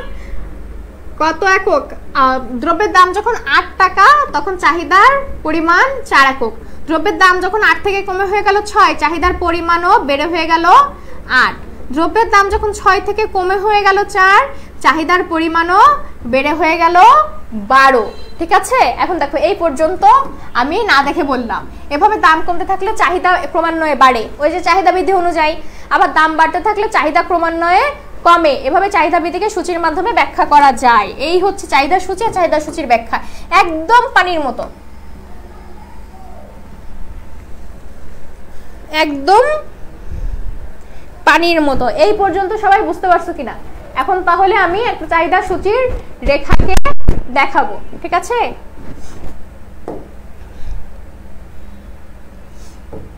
কত একক, দ্রব্যের দাম যখন 8 টাকা তখন চাহিদার পরিমাণ 4 একক। দ্রব্যের দাম যখন 8 থেকে কমে হয়ে গেল 6, চাহিদার পরিমাণও বেড়ে হয়ে গেল 8। দ্রব্যের দাম যখন 6 থেকে কমে হয়ে গেল 4, চাহিদার পরিমাণও বেড়ে হয়ে গেল 12। ঠিক আছে। এখন দেখো এই পর্যন্ত আমি না দেখে বললাম। এভাবে দাম কমতে থাকলে চাহিদা ক্রমান্বয়ে বাড়ে, ওই যে চাহিদা বৃদ্ধি অনুযায়ী। আবার দাম বাড়তে থাকলে চাহিদা ক্রমান্বয়ে কমে। এভাবে চাহিদা বৃদ্ধিকে সূচির মাধ্যমে ব্যাখ্যা করা যায়। এই হচ্ছে চাহিদা সূচি আর চাহিদা সূচির ব্যাখ্যা, একদম পানির মতো, একদম পানির মতো। এই পর্যন্ত সবাই বুঝতে পারছো কিনা? এখন তাহলে আমি একটা চাহিদা সূচির রেখাকে দেখাবো, ঠিক আছে।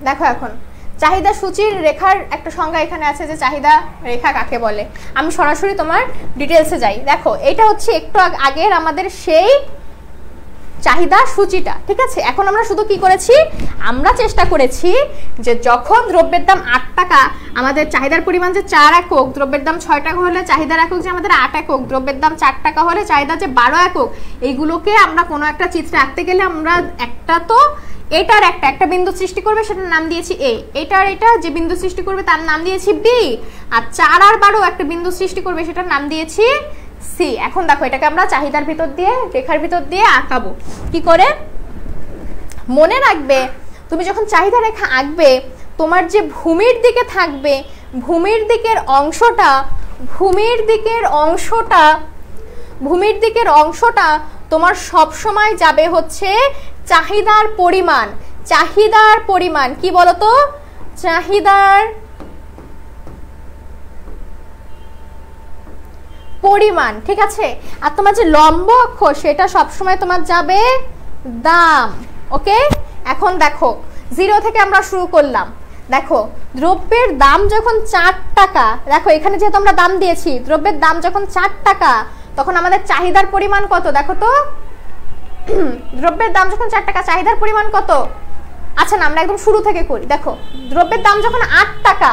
দেখো এখন চাহিদা সূচির রেখার একটা সংজ্ঞা এখানে আছে, যে চাহিদা রেখা কাকে বলে। আমি সরাসরি তোমার ডিটেলসে যাই। দেখো এটা হচ্ছে একটু আগের আমাদের সেই চাহিদা সূচিটা, ঠিক আছে। এখন আমরা শুধু কি করেছি, আমরা চেষ্টা করেছি যে যখন দ্রব্যের দাম 8 টাকা, আমাদের চাহিদার পরিমাণ যে 4 একক, দ্রব্যের দাম 6 টাকা হলে চাহিদার একক যে আমাদের 8 একক, দ্রব্যের দাম 4 টাকা হলে চাহিদা যে 12 একক, এইগুলোকে আমরা কোনো একটা চিত্রে আঁকতে গেলে আমরা একটা তো এটার একটা বিন্দু সৃষ্টি করবে, সেটার নাম দিয়েছি এ। এটার এটা যে বিন্দু সৃষ্টি করবে তার নাম দিয়েছি বি। আর 4 আর 12 একটা বিন্দু সৃষ্টি করবে, সেটার নাম দিয়েছি সি। এখন দেখো এটাকে আমরা চাহিদার ভিতর দিয়ে, রেখার ভিতর দিয়ে আঁকাবো। কি করে মনে রাখবে, তুমি যখন চাহিদা রেখা আঁকবে, তোমার যে ভূমির দিকে থাকবে, ভূমির দিকের অংশটা তোমার সব সময় যাবে হচ্ছে চাহিদার পরিমাণ। কি বলতো, চাহিদার পরিমাণ, ঠিক আছে। আর তোমার যে লম্ব অক্ষ, সেটা সবসময় তোমার যাবে দাম। ওকে, এখন দেখো 0 থেকে আমরা শুরু করলাম। দেখো দ্রব্যের দাম যখন 4 টাকা, দেখো এখানে যেহেতু আমরা দাম দিয়েছি, দ্রব্যের দাম যখন 4 টাকা, তখন আমাদের চাহিদার পরিমাণ কত দেখো তো। দ্রব্যের দাম যখন 4 টাকা, চাহিদার পরিমাণ কত? আচ্ছা না, আমরা একদম শুরু থেকে করি। দেখো দ্রব্যের দাম যখন 8 টাকা,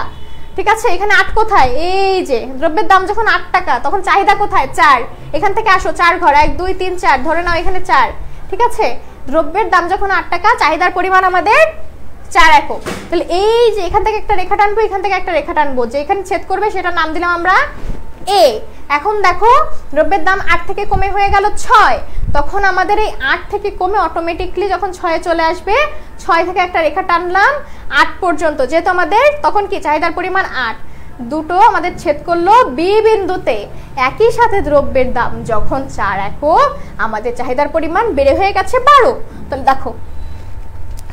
ঠিক আছে, এখানে 8 কোথায়, এই যে দ্রব্যের দাম যখন 8 টাকা, তখন চাহিদা কোথায় 4। এখান থেকে আসো 4 ঘর, 1 2 3 4 ধরে নাও, এখানে 4, ঠিক আছে। দ্রব্যের দাম যখন 8 টাকা, চাহিদার পরিমাণ আমাদের 4 একক। তাহলে এই যে এখান থেকে একটা রেখা টানবো, এখান থেকে একটা রেখা টানবো, যে এখানে ছেদ করবে সেটার নাম দিলাম আমরা এ। এখন দেখো দ্রব্যের দাম 8 থেকে কমে হয়ে গেল 6, তখন আমাদের এই 8 থেকে কমে অটোমেটিকলি যখন 6 চলে আসবে, 6 থেকে একটা রেখা টানলাম 8 পর্যন্ত, যেহেতু আমাদের তখন কি চাহিদার পরিমাণ 8, দুটো আমাদের ছেদ করলো বি বিন্দুতে। একই সাথে দ্রব্যের দাম যখন 4 একক, আমাদের চাহিদার পরিমাণ বেড়ে হয়ে গেছে 12। তাহলে দেখো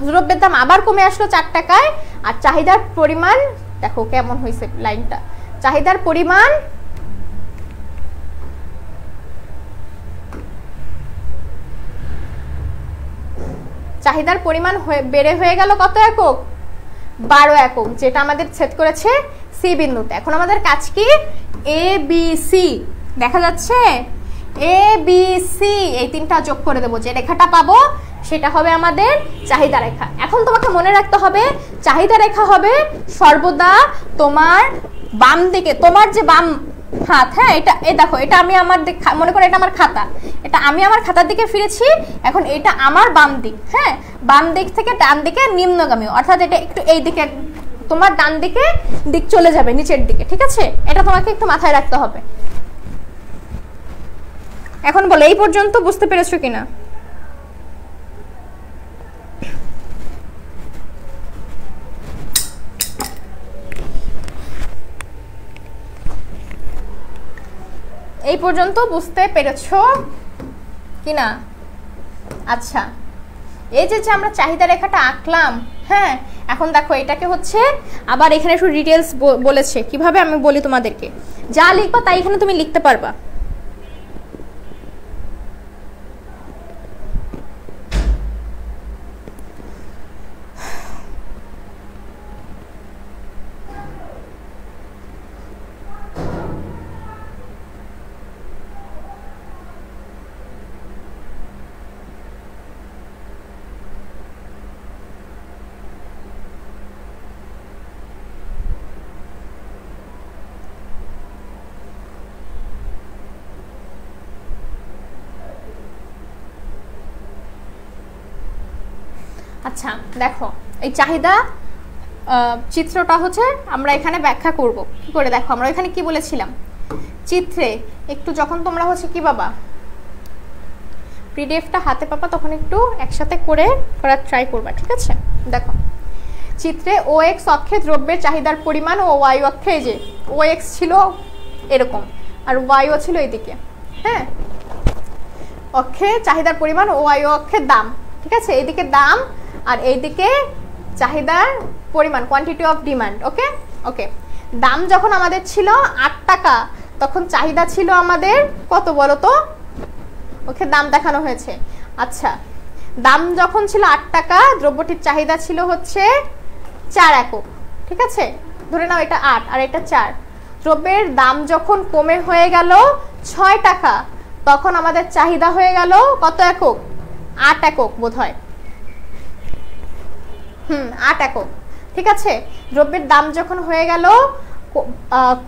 দ্রব্যের দাম আবার কমে আসলো 4 টাকায়, আর চাহিদার পরিমাণ দেখো কেমন হয়েছে লাইনটা, চাহিদার পরিমাণ বেড়ে হয়ে গেল কত একক, 12 একক, যেটা আমাদের ছেদ করেছে সি বিন্দুতে। এখন আমাদের কাজ কি, এ বি সি দেখা যাচ্ছে, এ বি সি এই তিনটা যোগ করে দেবো, যে রেখাটা পাবো সেটা হবে আমাদের চাহিদা রেখা। এখন তোমাকে মনে রাখতে হবে, চাহিদা রেখা হবে সর্বদা তোমার বাম দিকে, তোমার যে বাম হাত, হ্যাঁ, এটা এই দেখো, এটা আমি আমার মনে করো এটা আমার খাতা, এটা আমি আমার খাতার দিকে ফিরেছি, এখন এটা আমার বাম দিক, হ্যাঁ, বাম দিক থেকে ডান দিকে নিম্নগামী, অর্থাৎ এটা একটু এই দিকে, তোমার ডান দিকে দিক চলে যাবে নিচের দিকে, ঠিক আছে। এটা তোমাকে একটু মাথায় রাখতে হবে। এখন বলো এই পর্যন্ত বুঝতে পেরেছো কিনা? এই পর্যন্ত বুঝতে পেরেছো কিনা? আচ্ছা, এই যে আমরা চাহিদা রেখাটা আঁকলাম, হ্যাঁ, এখন দেখো এটাকে হচ্ছে আবার এখানে একটু ডিটেলস বলেছে, কিভাবে আমি বলি তোমাদেরকে, যা লিখবা তাই এখানে তুমি লিখতে পারবা। আচ্ছা দেখো, এই চাহিদা চিত্রটা হচ্ছে আমরা এখানে ব্যাখ্যা করব কি করে। দেখো আমরা এখানে কি বলেছিলাম, চিত্রে একটু যখন তোমরা হচ্ছে কি বাবা পিডিএফটা হাতে পাবা তখন একটু একসাথে করে করার ট্রাই করবা, ঠিক আছে? দেখো চিত্রে ও এক্স অক্ষে দ্রব্যের চাহিদার পরিমাণ ও ওয়াই অক্ষে, এই যে ও এক্স ছিল এরকম আর ওয়াইও ছিল এইদিকে, হ্যাঁ, অক্ষে চাহিদার পরিমাণ ও ওয়াই অক্ষের দাম, ঠিক আছে? এইদিকে দাম আর এইদিকে চাহিদার পরিমাণ, কোয়ান্টিটি অফ ডিমান্ড। ওকে ওকে, দাম যখন আমাদের ছিল 8 টাকা তখন চাহিদা ছিল আমাদের কত বলো তো? ওকে, দাম দেখানো হয়েছে। আচ্ছা, দাম যখন ছিল 8 টাকা, দ্রব্যটির চাহিদা ছিল হচ্ছে 4 একক, ঠিক আছে? ধরে নাও এটা 8 আর এটা 4। দ্রব্যের দাম যখন কমে হয়ে গেল 6 টাকা তখন আমাদের চাহিদা হয়ে গেল কত একক? 8 একক বোধহয়, 8 একক, ঠিক আছে? দ্রব্যের দাম যখন হয়ে গেল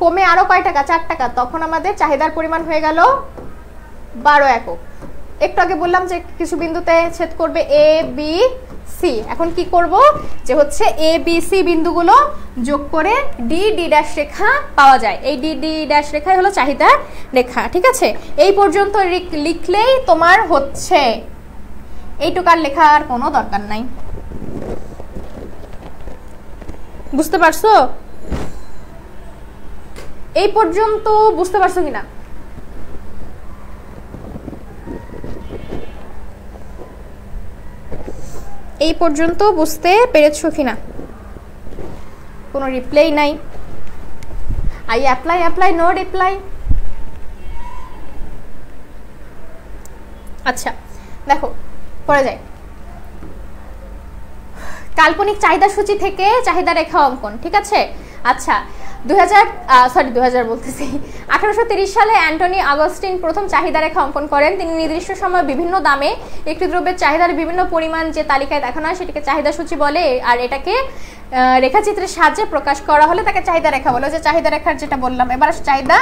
কমে আরো কয় টাকা? 4 টাকা, তখন আমাদের চাহিদার পরিমাণ হয়ে গেল 12 একক। একটু আগে বললাম যে কিছু বিন্দুতে ছেদ করবে এ বি সি। এখন কি করব যে হচ্ছে এ বি সি বিন্দুগুলো যোগ করে ডি ডি ড্যাশ রেখা পাওয়া যায়। এই ডি ডি ড্যাশ রেখাই হলো চাহিদা রেখা, ঠিক আছে? এই পর্যন্ত লিখলেই তোমার হচ্ছে, এইটুকার লেখার কোনো দরকার নাই। বুঝতে পারছো? এই পর্যন্ত বুঝতে পারছো কিনা? এই পর্যন্ত বুঝতে পেরেছো কিনা? কোনো রিপ্লাই নাই। I apply no reply. আচ্ছা দেখো পরে যাই। কাল্পনিক চাহিদা সূচি থেকে চাহিদা রেখা অঙ্কন, ঠিক আছে? আচ্ছা 1830 সালে অ্যান্টনি আগস্টিন প্রথম চাহিদা রেখা অঙ্কন করেন। তিনি নির্দিষ্ট সময় বিভিন্ন দামে একটি দ্রব্যের চাহিদার বিভিন্ন পরিমাণ যে তালিকায় দেখানো হয় সেটাকে চাহিদা সূচি বলে, আর এটাকে রেখাচিত্রের সাহায্যে প্রকাশ করা হলে তাকে চাহিদা রেখা বলে। যে চাহিদা রেখার যেটা বললাম, এবার চাহিদা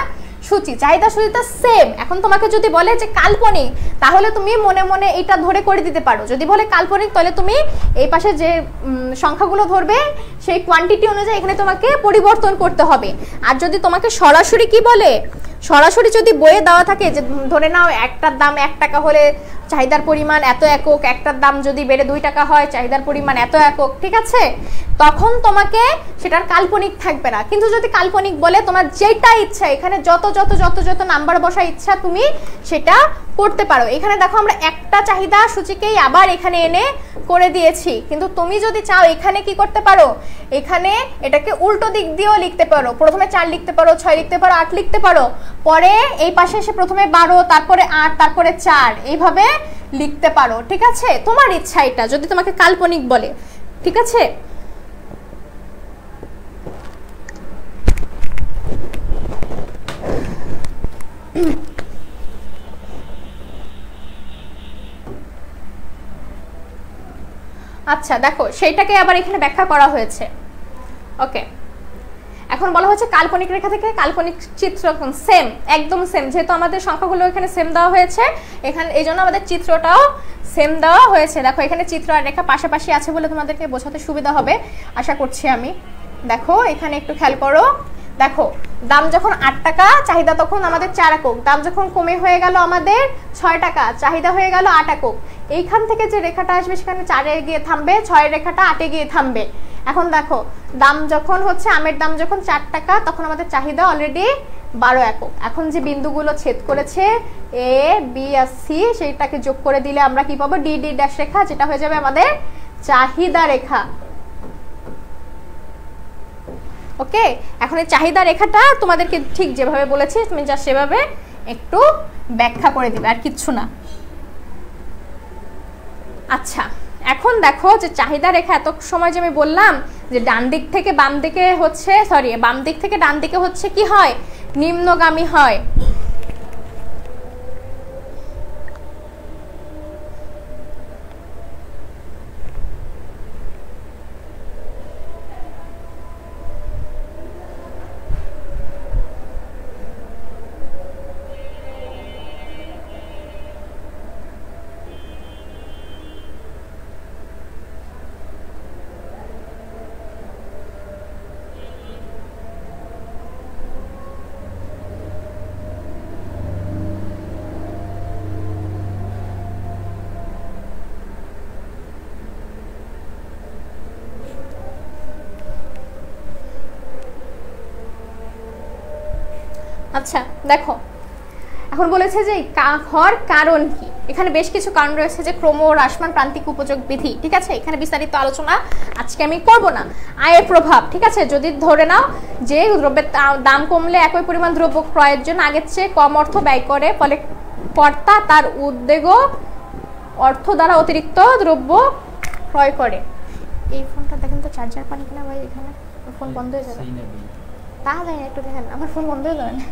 সূচি, চাহিদা সূচিটা সেম। এখন তোমাকে যদি বলে যে কাল্পনিক, তাহলে তুমি মনে মনে এটা ধরে করে দিতে পারো। যদি বলে কাল্পনিক, তাহলে তুমি এই পাশে যে সংখ্যাগুলো ধরবে সেই কোয়ান্টিটি অনুযায়ী এখানে তোমাকে পরিবর্তন করতে হবে। আর যদি তোমাকে সরাসরি কি বলে, সরাসরি যদি বইয়ে দেওয়া থাকে যে ধরে নাও একটার দাম 1 টাকা হলে চাহিদার পরিমাণ এত একক, একটার দাম যদি বেড়ে 2 টাকা হয় চাহিদার পরিমাণ এত একক, ঠিক আছে? তখন তোমাকে সেটার কাল্পনিক থাকবে না। কিন্তু যদি কাল্পনিক বলে, তোমার যেটা ইচ্ছা এখানে যত যত যত যত নাম্বার বসা ইচ্ছা তুমি সেটা করতে পারো। এখানে দেখো আমরা একটা চাহিদা সূচিকেই আবার এখানে এনে করে দিয়েছি, কিন্তু তুমি যদি চাও এখানে কি করতে পারো, এখানে এটাকে উল্টো দিক দিয়েও লিখতে পারো। প্রথমে 4 লিখতে পারো, 6 লিখতে পারো, 8 লিখতে পারো, পরে এই পাশে এসে প্রথমে 12, তারপরে 8, তারপরে 4, এইভাবে লিখতে পারো, ঠিক আছে? তোমার ইচ্ছা এটা, যদি তোমাকে কাল্পনিক বলে, ঠিক আছে? আচ্ছা দেখো সেইটাকে আবার এখানে ব্যাখ্যা করা হয়েছে। ওকে, এখন বলা হচ্ছে কাল্পনিক রেখা থেকে কাল্পনিক চিত্র সেম, একদম সেম। যেহেতু আমাদের সংখ্যাগুলো এখানে সেম দেওয়া হয়েছে, এখানে এই জন্য আমাদের চিত্রটাও সেম দেওয়া হয়েছে। দেখো এখানে চিত্র আর রেখা পাশাপাশি আছে বলে তোমাদেরকে বোঝাতে সুবিধা হবে আশা করছি আমি। দেখো এখানে একটু খেয়াল করো, দেখো দাম যখন 8 টাকা, চাহিদা তখন আমাদের 4 একক। দাম যখন কমে হয়ে গেল আমাদের 6 টাকা, চাহিদা হয়ে গেল 8 একক। এইখান থেকে যে রেখাটা আসবে সেখানে 4-এ গিয়ে থামবে, 6-এর রেখাটা 8-এ গিয়ে থামবে। এখন দেখো দাম যখন হচ্ছে, আমের দাম যখন 4 টাকা, তখন আমাদের চাহিদা অলরেডি 12 একক। এখন যে বিন্দুগুলো ছেদ করেছে এ বি আর সি, সেইটাকে যোগ করে দিলে আমরা কি পাবো? ডি ডি ড্যাশ রেখা, যেটা হয়ে যাবে আমাদের চাহিদা রেখা। ওকে, এখন এই চাহিদা রেখাটা তোমাদেরকে ঠিক যেভাবে বলেছি তুমি যা সেভাবে একটু ব্যাখ্যা করে দিবে, আর কিচ্ছু না। আচ্ছা এখন দেখো যে চাহিদা রেখা এত সময় যে আমি বললাম যে ডান দিক থেকে বাম দিকে হচ্ছে, সরি বাম দিক থেকে ডান দিকে হচ্ছে কি হয়? নিম্নগামী হয়। আচ্ছা দেখো, এখন বলেছে যে হওয়ার কারণ কি। এখানে বেশ কিছু কারণ রয়েছে, যে ক্রম হ্রাসমান প্রান্তিক উপযোগ বিধি, ঠিক আছে। এখানে বিস্তারিত আলোচনা আজকে আমি করব না। আয়ের প্রভাব, ঠিক আছে। যদি ধরে নাও যে দ্রব্যের দাম কমলে একই পরিমাণ দ্রব্য ক্রয়ের জন্য আগের চেয়ে কম অর্থ ব্যয় করে, ফলে কর্তা তার উদ্যোগ অর্থ দ্বারা অতিরিক্ত দ্রব্য ক্রয় করে। এই ফোনটা দেখেন তো চার্জার পানি কিনা ভাই, এখানে ফোন বন্ধ হয়ে যাবে। তা যায় না, একটু দেখেন, আমার ফোন বন্ধ হয়ে যাবে না।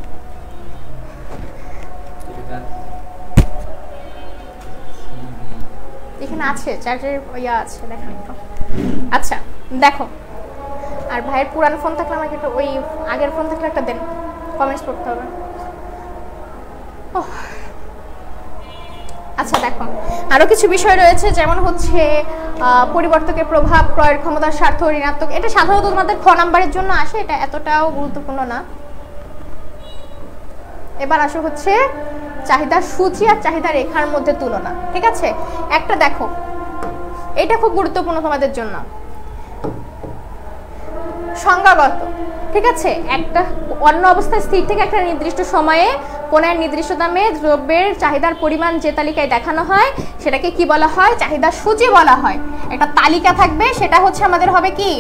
এখানে আছে চার্জার ইয়া আছে, দেখেন একটু। আচ্ছা দেখো, আর ভাইয়ের পুরানো ফোন থাকলে আমাকে একটু, ওই আগের ফোন থাকলে একটা দেন, কমেন্টস করতে হবে। আচ্ছা দেখো, আরো কিছু বিষয় রয়েছে, যেমন হচ্ছে পরিবর্তকের প্রভাব, ক্রয়ের ক্ষমতার স্বার্থ, ঋণাত্মক। এটা সাধারণত তোমাদের খ নাম্বারের জন্য আসে, এটা এতটাও গুরুত্বপূর্ণ না। এবার আসো হচ্ছে চাহিদার সূচি আর চাহিদা রেখার মধ্যে তুলনা, ঠিক আছে। একটা দেখো, এটা খুব গুরুত্বপূর্ণ তোমাদের জন্য, সংজ্ঞাগত, ঠিক আছে। একটা অন্য অবস্থায় স্থির থেকে একটা নির্দিষ্ট সময়ে কোনো এক নির্দিষ্ট দামে দ্রব্যের চাহিদার পরিমাণ যে তালিকায় দেখানো হয় সেটাকে কি বলা হয়? চাহিদার সূচি বলা হয়। একটা তালিকা থাকবে, সেটা হচ্ছে আমাদের হবে কি?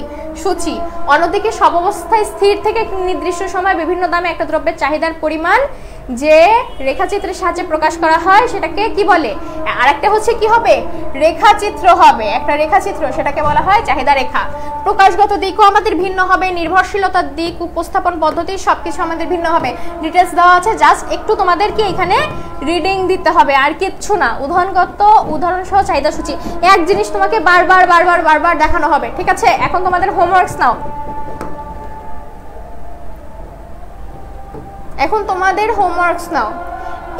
সূচি। অন্যদিকে সব অবস্থায় স্থির থেকে নির্দিষ্ট সময় বিভিন্ন দামে একটা দ্রব্যের চাহিদার পরিমাণ যে রেখাচিত্রের সাহায্যে প্রকাশ করা হয় সেটাকে কি বলে? আরেকটা হচ্ছে কি হবে? রেখাচিত্র হবে, একটা রেখাচিত্র, সেটাকে বলা হয় চাহিদা রেখা। প্রকাশগত দিকও আমাদের ভিন্ন হবে, নির্ভরশীলতার দিক, উপস্থাপন পদ্ধতি সবকিছু আমাদের ভিন্ন হবে। ডিটেলস দেওয়া আছে, জাস্ট একটু তোমাদেরকে এখানে রিডিং দিতে হবে, আর কিচ্ছু না। উদাহরণ সহ চাহিদা সূচি, এক জিনিস তোমাকে বারবার দেখানো হবে, ঠিক আছে। এখন তোমাদের হোমওয়ার্কস নাও।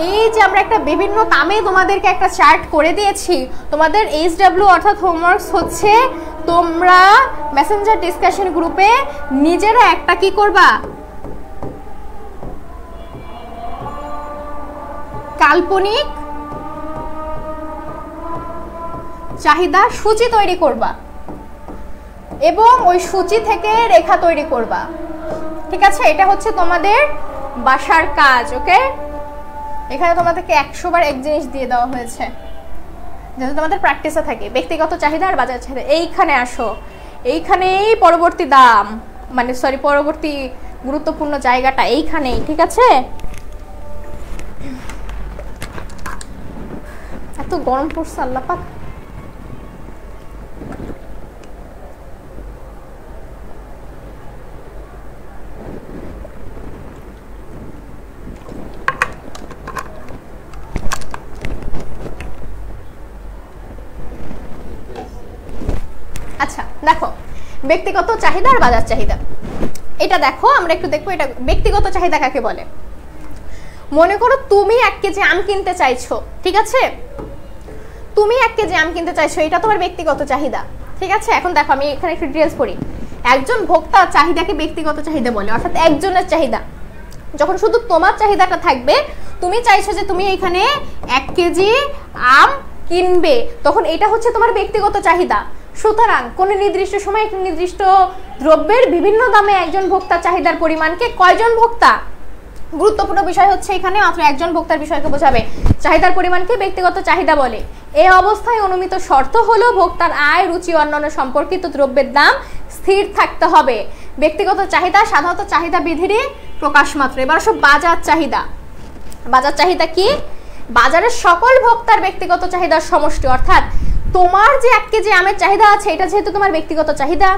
এই যে আমরা একটা বিভিন্ন দামে তোমাদেরকে একটা চার্ট করে দিয়েছি, তোমাদের HW অর্থাৎ হোমওয়ার্কস হচ্ছে তোমরা মেসেঞ্জার ডিসকাশন গ্রুপে নিজেরা একটা কি করবা? কাল্পনিক চাহিদা সূচি তৈরি করবা এবং ওই সূচি থেকে রেখা তৈরি করবা, ঠিক আছে। এটা হচ্ছে তোমাদের বাসার কাজ, ওকে। এখানে তোমাদেরকে 100 বার এক জিনিস দিয়ে দেওয়া হয়েছে যাতে তোমাদের প্র্যাকটিসে থাকে। ব্যক্তিগত চাহিদা আর বাজার চাহিদা, এইখানে আসো, এইখানেই পরবর্তী দাম, মানে সরি পরবর্তী গুরুত্বপূর্ণ জায়গাটা এইখানেই, ঠিক আছে। এত গরম পড়ছে আল্লাহ পাক। আচ্ছা দেখো, ব্যক্তিগত চাহিদা আর বাজার চাহিদা, এটা দেখো আমরা একটু দেখবো। এটা ব্যক্তিগত চাহিদা কাকে বলে? মনে করো তুমি 1 কেজি আম কিনতে চাইছো, ঠিক আছে। তুমি 1 কেজি আম কিনতে চাইছো, এটা তোমার ব্যক্তিগত চাহিদা, ঠিক আছে। এখন দেখো আমি এখানে একটু ডিটেইলস পড়ি। একজন ভোক্তার চাহিদাকে ব্যক্তিগত চাহিদা বলে, অর্থাৎ একজনের চাহিদা। যখন শুধু তোমার চাহিদাটা থাকবে, তুমি চাইছো যে তুমি এখানে 1 কেজি আম কিনবে, তখন এটা হচ্ছে তোমার ব্যক্তিগত চাহিদা। সুতরাং কোন নির্দিষ্ট সময়ে একটি নির্দিষ্ট দ্রব্যের বিভিন্ন দামে একজন ভোক্তার চাহিদার পরিমাণকে কয়জন ভোক্তা? গুরুত্বপূর্ণ বিষয় হচ্ছে এখানে মাত্র একজন ভোক্তার বিষয়কে বোঝাবে। চাহিদার পরিমাণকে ব্যক্তিগত চাহিদা বলে। এই অবস্থায় অনুমিত শর্ত হলো ভোক্তার আয়, রুচি, অন্যান্য সম্পর্কিত দ্রব্যের দাম স্থির থাকতে হবে। ব্যক্তিগত চাহিদা সাধারণত চাহিদা বিধিরই প্রকাশ মাত্র। এবার সব বাজার চাহিদা। বাজার চাহিদা কি? বাজারের সকল ভোক্তার ব্যক্তিগত চাহিদার সমষ্টি, অর্থাৎ তোমার যে 1 কেজি আমের চাহিদা আছে, এটা যেহেতু তোমার ব্যক্তিগত চাহিদা।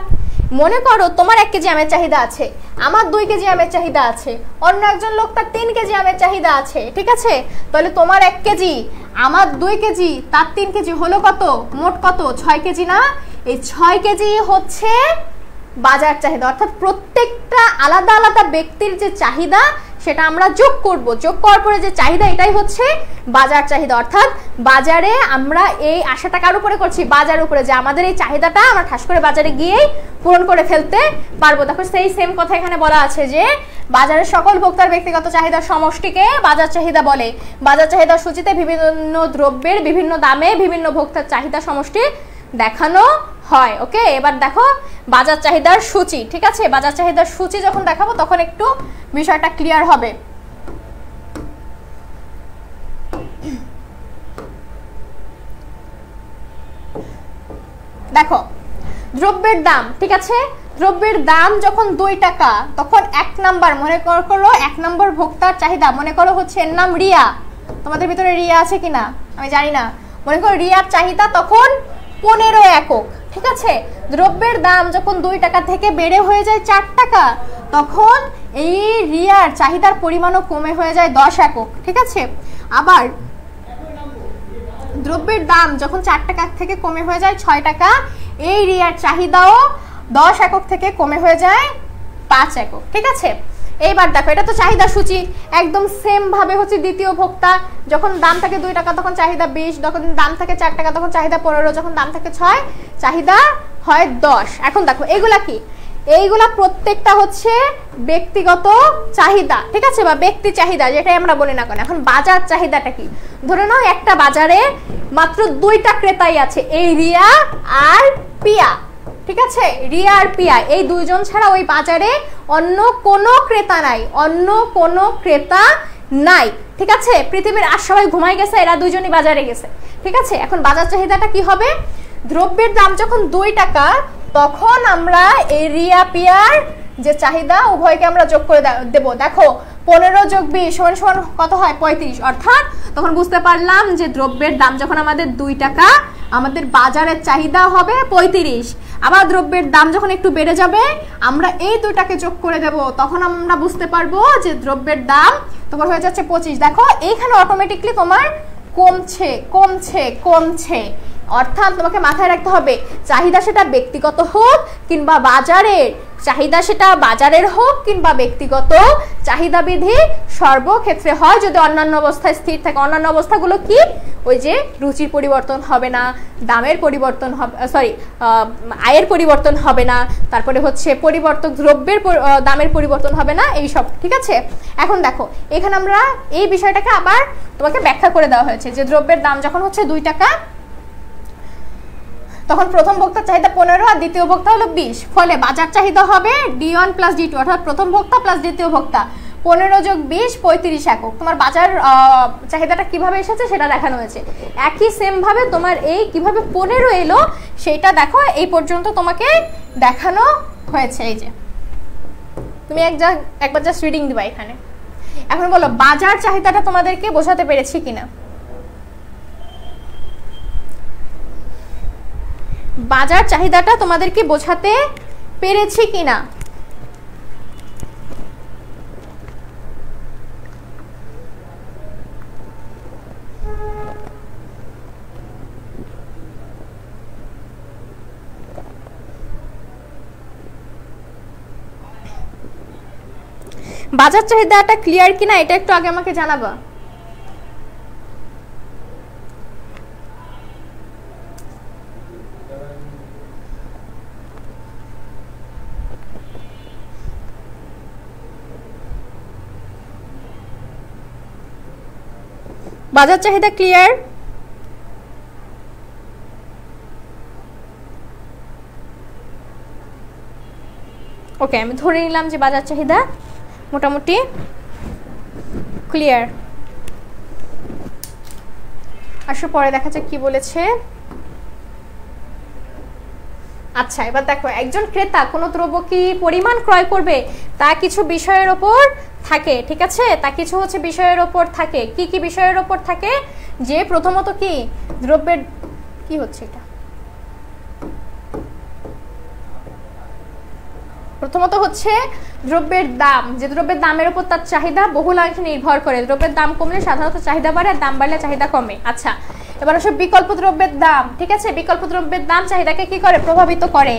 মনে করো তোমার 1 কেজি আমের চাহিদা আছে, আমার 2 কেজি আমের চাহিদা আছে, অন্য একজন লোক তার 3 কেজি আমের চাহিদা আছে, ঠিক আছে। তাহলে তোমার 1 কেজি, আমার 2 কেজি, তার 3 কেজি হলো কত? মোট কত? 6 কেজি না? এই 6 কেজি হচ্ছে বাজার চাহিদা, অর্থাৎ প্রত্যেকটা আলাদা আলাদা ব্যক্তির যে চাহিদা সেটা আমরা যোগ করব। যোগ করার পরে যে চাহিদা, এটাই হচ্ছে বাজার চাহিদা। অর্থাৎ বাজারে আমরা এই আশাটা কার উপরে করছি? বাজার উপরে, যে আমাদের এই চাহিদাটা আমরা ঠাস করে বাজারে গিয়েই পূরণ করে ফেলতে পারবো। দেখো সেই সেম কথা এখানে বলা আছে যে বাজারের সকল ভোক্তার ব্যক্তিগত চাহিদার সমষ্টিকে বাজার চাহিদা বলে। বাজার চাহিদার সূচিতে বিভিন্ন দ্রব্যের বিভিন্ন দামে বিভিন্ন ভোক্তার চাহিদা সমষ্টি দেখানো হয়, ওকে। এবার দেখো বাজার চাহিদার সূচি, ঠিক আছে। বাজার চাহিদার সূচি যখন দেখাবো তখন একটু বিষয়টা ক্লিয়ার হবে। দেখো দ্রব্যের দাম, ঠিক আছে, দ্রব্যের দাম যখন 2 টাকা তখন 1 নাম্বার মনে করো 1 নম্বর ভোক্তার চাহিদা, মনে করো হচ্ছে এর নাম রিয়া, তোমাদের ভিতরে রিয়া আছে কিনা আমি জানি না, মনে করো রিয়ার চাহিদা তখন 15 একক, ঠিক আছে। দ্রব্যের দাম যখন 2 টাকা থেকে বেড়ে হয়ে যায় 4 টাকা তখন এই রিয়ার চাহিদার পরিমাণও কমে হয়ে যায় 10 একক, ঠিক আছে। আবার দ্রব্যের দাম যখন 4 টাকা থেকে কমে হয়ে যায় 6 টাকা, এই রিয়ার চাহিদাও 10 একক থেকে কমে হয়ে যায় 5 একক, ঠিক আছে। এইবার দেখো এটা তো চাহিদা সূচি, একদম সেম ভাবে হচ্ছে দ্বিতীয় ভোক্তা, যখন দাম থাকে 2 টাকা তখন চাহিদা 20, যখন দাম থাকে 4 টাকা তখন চাহিদা 15, যখন দাম থাকে 6 চাহিদা হয় 10। এখন দেখো এগুলা কি, এইগুলা প্রত্যেকটা হচ্ছে ব্যক্তিগত চাহিদা, ঠিক আছে, বা ব্যক্তি চাহিদা যেটাই আমরা বলি না কেন। এখন বাজার চাহিদাটা কি, ধরে নাও একটা বাজারে মাত্র 2টা ক্রেতাই আছে, এই রিয়া আর পিয়া, ঠিক আছে, রিয়া আর পিয়া এই দুইজন ছাড়া ওই বাজারে অন্য কোনো ক্রেতা নাই, অন্য কোনো ক্রেতা নাই, ঠিক আছে। পৃথিবীর আর সবাই ঘুমাই গেছে, এরা দুইজনই বাজারে গেছে, ঠিক আছে। এখন বাজার চাহিদাটা কি হবে, দ্রব্যের দাম যখন 2 টাকা তখন আমরা এই রিয়া পিয়ার যে চাহিদা উভয়কে আমরা যোগ করে দেব। দেখো 15 যোগ 20 সমান কত হয় 35, অর্থাৎ তখন বুঝতে পারলাম যে দ্রব্যের দাম যখন আমাদের 2 টাকা আমাদের বাজারের চাহিদা হবে 35। আবার দ্রব্যের দাম যখন একটু বেড়ে যাবে আমরা এই দুটাকে যোগ করে দেব, তখন আমরা বুঝতে পারবো যে দ্রব্যের দাম তোমার হয়ে যাচ্ছে 25। দেখো এইখানে অটোমেটিকলি তোমার কমছে কমছে কমছে, অর্থাৎ তোমাকে মাথায় রাখতে হবে চাহিদা সেটা ব্যক্তিগত হোক কিংবা বাজারের, চাহিদা সেটা বাজারের হোক কিংবা ব্যক্তিগত, চাহিদা বিধি সর্বক্ষেত্রে হয় যদি অন্যান্য অবস্থায় স্থির থাকে। অন্যান্য অবস্থাগুলো কি, ওই যে রুচির পরিবর্তন হবে না, দামের পরিবর্তন হবে, সরি আয়ের পরিবর্তন হবে না, তারপরে হচ্ছে পরিবর্তক দ্রব্যের দামের পরিবর্তন হবে না, এই সব, ঠিক আছে। এখন দেখো এখানে আমরা এই বিষয়টাকে আবার তোমাকে ব্যাখ্যা করে দেওয়া হয়েছে যে দ্রব্যের দাম যখন হচ্ছে 2 টাকা তখন প্রথম ভোক্তার চাহিদা 15 আর দ্বিতীয় ভোক্তা হলো 20, ফলে বাজার চাহিদা হবে D1 প্লাস D2, অর্থাৎ প্রথম ভোক্তা প্লাস দ্বিতীয় ভোক্তা, 15 যোগ 20 35 একক। তোমার বাজার চাহিদাটা কিভাবে এসেছে সেটা দেখানো হয়েছে। একই সেম ভাবে তোমার এই কিভাবে 15 এলো সেটা দেখো এই পর্যন্ত তোমাকে দেখানো হয়েছে। এই যে তুমি একবার জাস্ট রিডিং দিবা এখানে। এখন বলো বাজার চাহিদাটা তোমাদেরকে বোঝাতে পেরেছি কিনা, বাজার চাহিদাটা তোমাদেরকে বোঝাতে পেরেছি কিনা। বাজার চাহিদাটা ক্লিয়ার কিনা এটা একটু আগে আমাকে জানাবা। বাজার চাহিদা ক্লিয়ার? ওকে, আমি ধরে নিলাম যে বাজার চাহিদা মোটামুটি ক্লিয়ার। আসলে পরে দেখা যাক কি বলেছে। আচ্ছা এবার দেখো, একজন ক্রেতা কোনো দ্রব্য কি পরিমাণ ক্রয় করবে তা কিছু বিষয়ের ওপর থাকে, ঠিক আছে, তা কিছু হচ্ছে বিষয়ের ওপর থাকে। কি কি বিষয়ের ওপর থাকে, যে প্রথমত কি দ্রব্যের কি হচ্ছে এটা, প্রথমত হচ্ছে দ্রব্যের দাম, যে দ্রব্যের দামের উপর তার চাহিদা বহুলাংশে নির্ভর করে। দ্রব্যের দাম কমলে সাধারণত চাহিদা বাড়ে আর দাম বাড়লে চাহিদা কমে। আচ্ছা এবার আসলে বিকল্প দ্রব্যের দাম, ঠিক আছে, বিকল্প দ্রব্যের দাম চাহিদাকে কি করে, প্রভাবিত করে।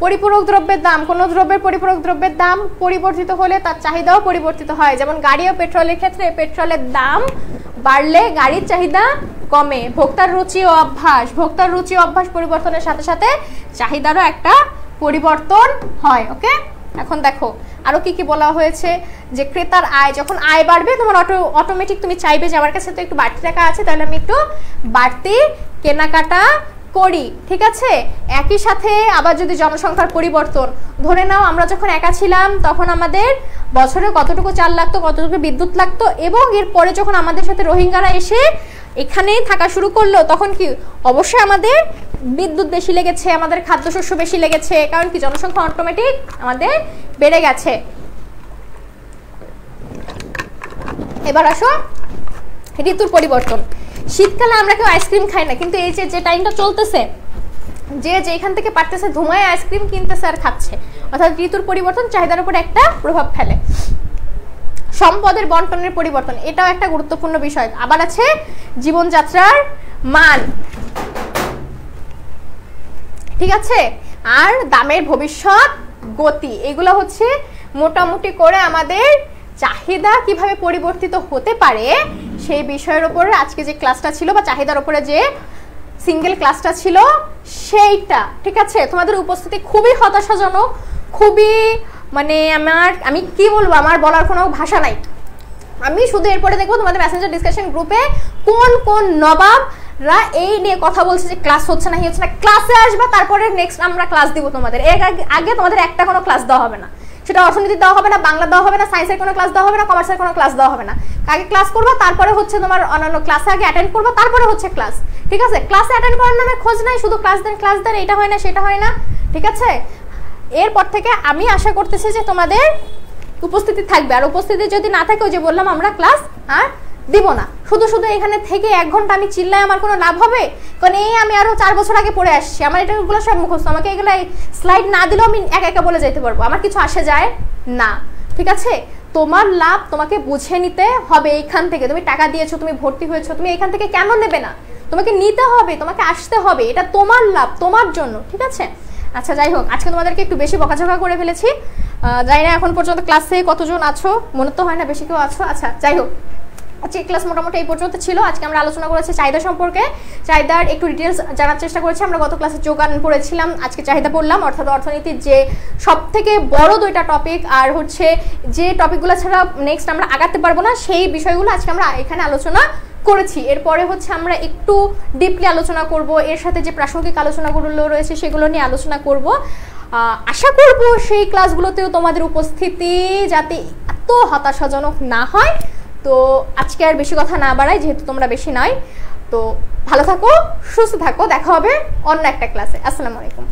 পরিপূরক দ্রব্যের দাম, কোনো দ্রব্যের পরিপূরক দ্রব্যের দাম পরিবর্তিত হলে তার চাহিদাও পরিবর্তিত হয়। যেমন গাড়ি ও পেট্রোলের ক্ষেত্রে পেট্রোলের দাম বাড়লে গাড়ির চাহিদা কমে। ভোক্তার রুচি ও অভ্যাস, ভোক্তার রুচি ও অভ্যাস পরিবর্তনের সাথে সাথে চাহিদারও একটা পরিবর্তন হয়। ওকে, এখন দেখো আরো কি কি বলা হয়েছে, যে ক্রেতার আয়, যখন আয় বাড়বে তোমার অটোমেটিক তুমি চাইবে যে আমার কাছে তো একটু বাড়তি টাকা আছে, তাহলে আমি একটু বাড়তি কেনাকাটা করি, ঠিক আছে। একই সাথে আবার যদি জনসংখ্যার পরিবর্তন, ধরে নাও আমরা যখন একা ছিলাম তখন আমাদের বছরে কতটুকু চাল লাগতো, কতটুকু বিদ্যুৎ লাগতো, এবং এরপরে যখন আমাদের সাথে রোহিঙ্গারা এসে এখানেই থাকা শুরু করলো, তখন কি অবশ্যই আমাদের বিদ্যুৎ বেশি লেগেছে, আমাদের খাদ্যশস্য বেশি লেগেছে, কারণ কি জনসংখ্যা অটোমেটিক আমাদের বেড়ে গেছে। এবার আসো ঋতুর পরিবর্তন। শীতকালে আমরা কেউ আইসক্রিম খাই না, কিন্তু এই যে টাইমটা চলতেছে, যে যেখান থেকে পারতেছে ধুমায় আইসক্রিম কিনতেছে আর খাচ্ছে, অর্থাৎ ঋতুর পরিবর্তন চাহিদার উপর একটা প্রভাব ফেলে। সম্পদের বন্টনের পরিবর্তন, এটাও একটা গুরুত্বপূর্ণ বিষয়। আবার আছে জীবনযাত্রার মান, ঠিক আছে, আর দামের ভবিষ্যৎ গতি, এগুলো হচ্ছে মোটামুটি করে আমাদের চাহিদা কিভাবে পরিবর্তিত হতে পারে সেই বিষয়ের উপরে আজকে যে ক্লাসটা ছিল, বা চাহিদার উপরে যে সিঙ্গেল ক্লাসটা ছিল সেইটা, ঠিক আছে। তোমাদের উপস্থিতি খুবই হতাশাজনক, খুবই মানে আমি কি বলবো, আমার বলার কোনো ভাষা নাই। আমি শুধু এরপরে দেখবো তোমাদের মেসেঞ্জার ডিসকাশন গ্রুপে কোন কোন নবাবরা এই নিয়ে কথা বলছে যে ক্লাস হচ্ছে না, হচ্ছে না। ক্লাসে আসবা, তারপরে নেক্সট আমরা ক্লাস দিব তোমাদের। এর আগে তোমাদের একটা কোনো ক্লাস দেওয়া হবে না, সেটা অর্থনীতি দেওয়া হবে না, বাংলা দেওয়া হবে না, সায়েন্সের কোনো ক্লাস দেওয়া হবে না, কমার্সের কোনো ক্লাস দেওয়া হবে না। আগে ক্লাস করবা, তারপরে হচ্ছে তোমার অন্যান্য ক্লাসে আগে অ্যাটেন্ড করবা, তারপরে হচ্ছে ক্লাস, ঠিক আছে। ক্লাসে অ্যাটেন্ড করার নামে খোঁজ নাই, শুধু ক্লাস দেন, এটা হয় না সেটা হয় না, ঠিক আছে। এরপর থেকে আমি আশা করতেছি যে তোমাদের উপস্থিতি থাকবে, আর উপস্থিতি যদি না থাকে, ওই যে বললাম আমরা ক্লাস আর দিব না। শুধু এখানে থেকে 1 ঘন্টা আমি চিল্লায় আমার কোনো লাভ হবে? কারণ এই আমি আরো 4 বছর আগে পড়ে আসছি, আমার এটাগুলো সব মুখস্থ, আমাকে এগুলো স্লাইড না দিলেও আমি একা বলে যেতে পারবো, আমার কিছু আসে যায় না, ঠিক আছে। তোমার লাভ তোমাকে বুঝে নিতে হবে। এইখান থেকে তুমি টাকা দিয়েছো, তুমি ভর্তি হয়েছো, তুমি এখান থেকে কেন নেবে না? তোমাকে নিতে হবে, তোমাকে আসতে হবে, এটা তোমার লাভ, তোমার জন্য, ঠিক আছে। আচ্ছা, যাই হোক, আজকে তোমাদেরকে একটু বেশি বকাঝকা করে ফেলেছি, জানি না এখন পর্যন্ত ক্লাসে কতজন আছো, মনে তো হয় না বেশি কেউ আছো। আচ্ছা, যাই হোক, আজকে ক্লাস মোটামুটি এই পর্যন্ত ছিল। আজকে আমরা আলোচনা করেছি চাহিদা সম্পর্কে, চাহিদার একটু ডিটেলস জানার চেষ্টা করেছি। আমরা গত ক্লাসে যোগান পড়েছিলাম, আজকে চাহিদা পড়লাম, অর্থাৎ অর্থনীতির যে সব থেকে বড় 2টা টপিক, আর হচ্ছে যে টপিকগুলো ছাড়া নেক্সট আমরা আগাতে পারবো না, সেই বিষয়গুলো আজকে আমরা এখানে আলোচনা করেছি। এরপরে হচ্ছে আমরা একটু ডিপলি আলোচনা করব, এর সাথে যে প্রাসঙ্গিক আলোচনাগুলো রয়েছে সেগুলো নিয়ে আলোচনা করব। আশা করব সেই ক্লাসগুলোতেও তোমাদের উপস্থিতি যাতে এত হতাশাজনক না হয়। তো আজকে আর বেশি কথা না বাড়াই, যেহেতু তোমরা বেশি নয়। তো ভালো থাকো, সুস্থ থাকো, দেখা হবে অন্য একটা ক্লাসে। আসসালামু আলাইকুম।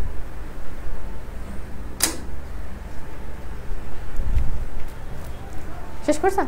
শেষ করছেন?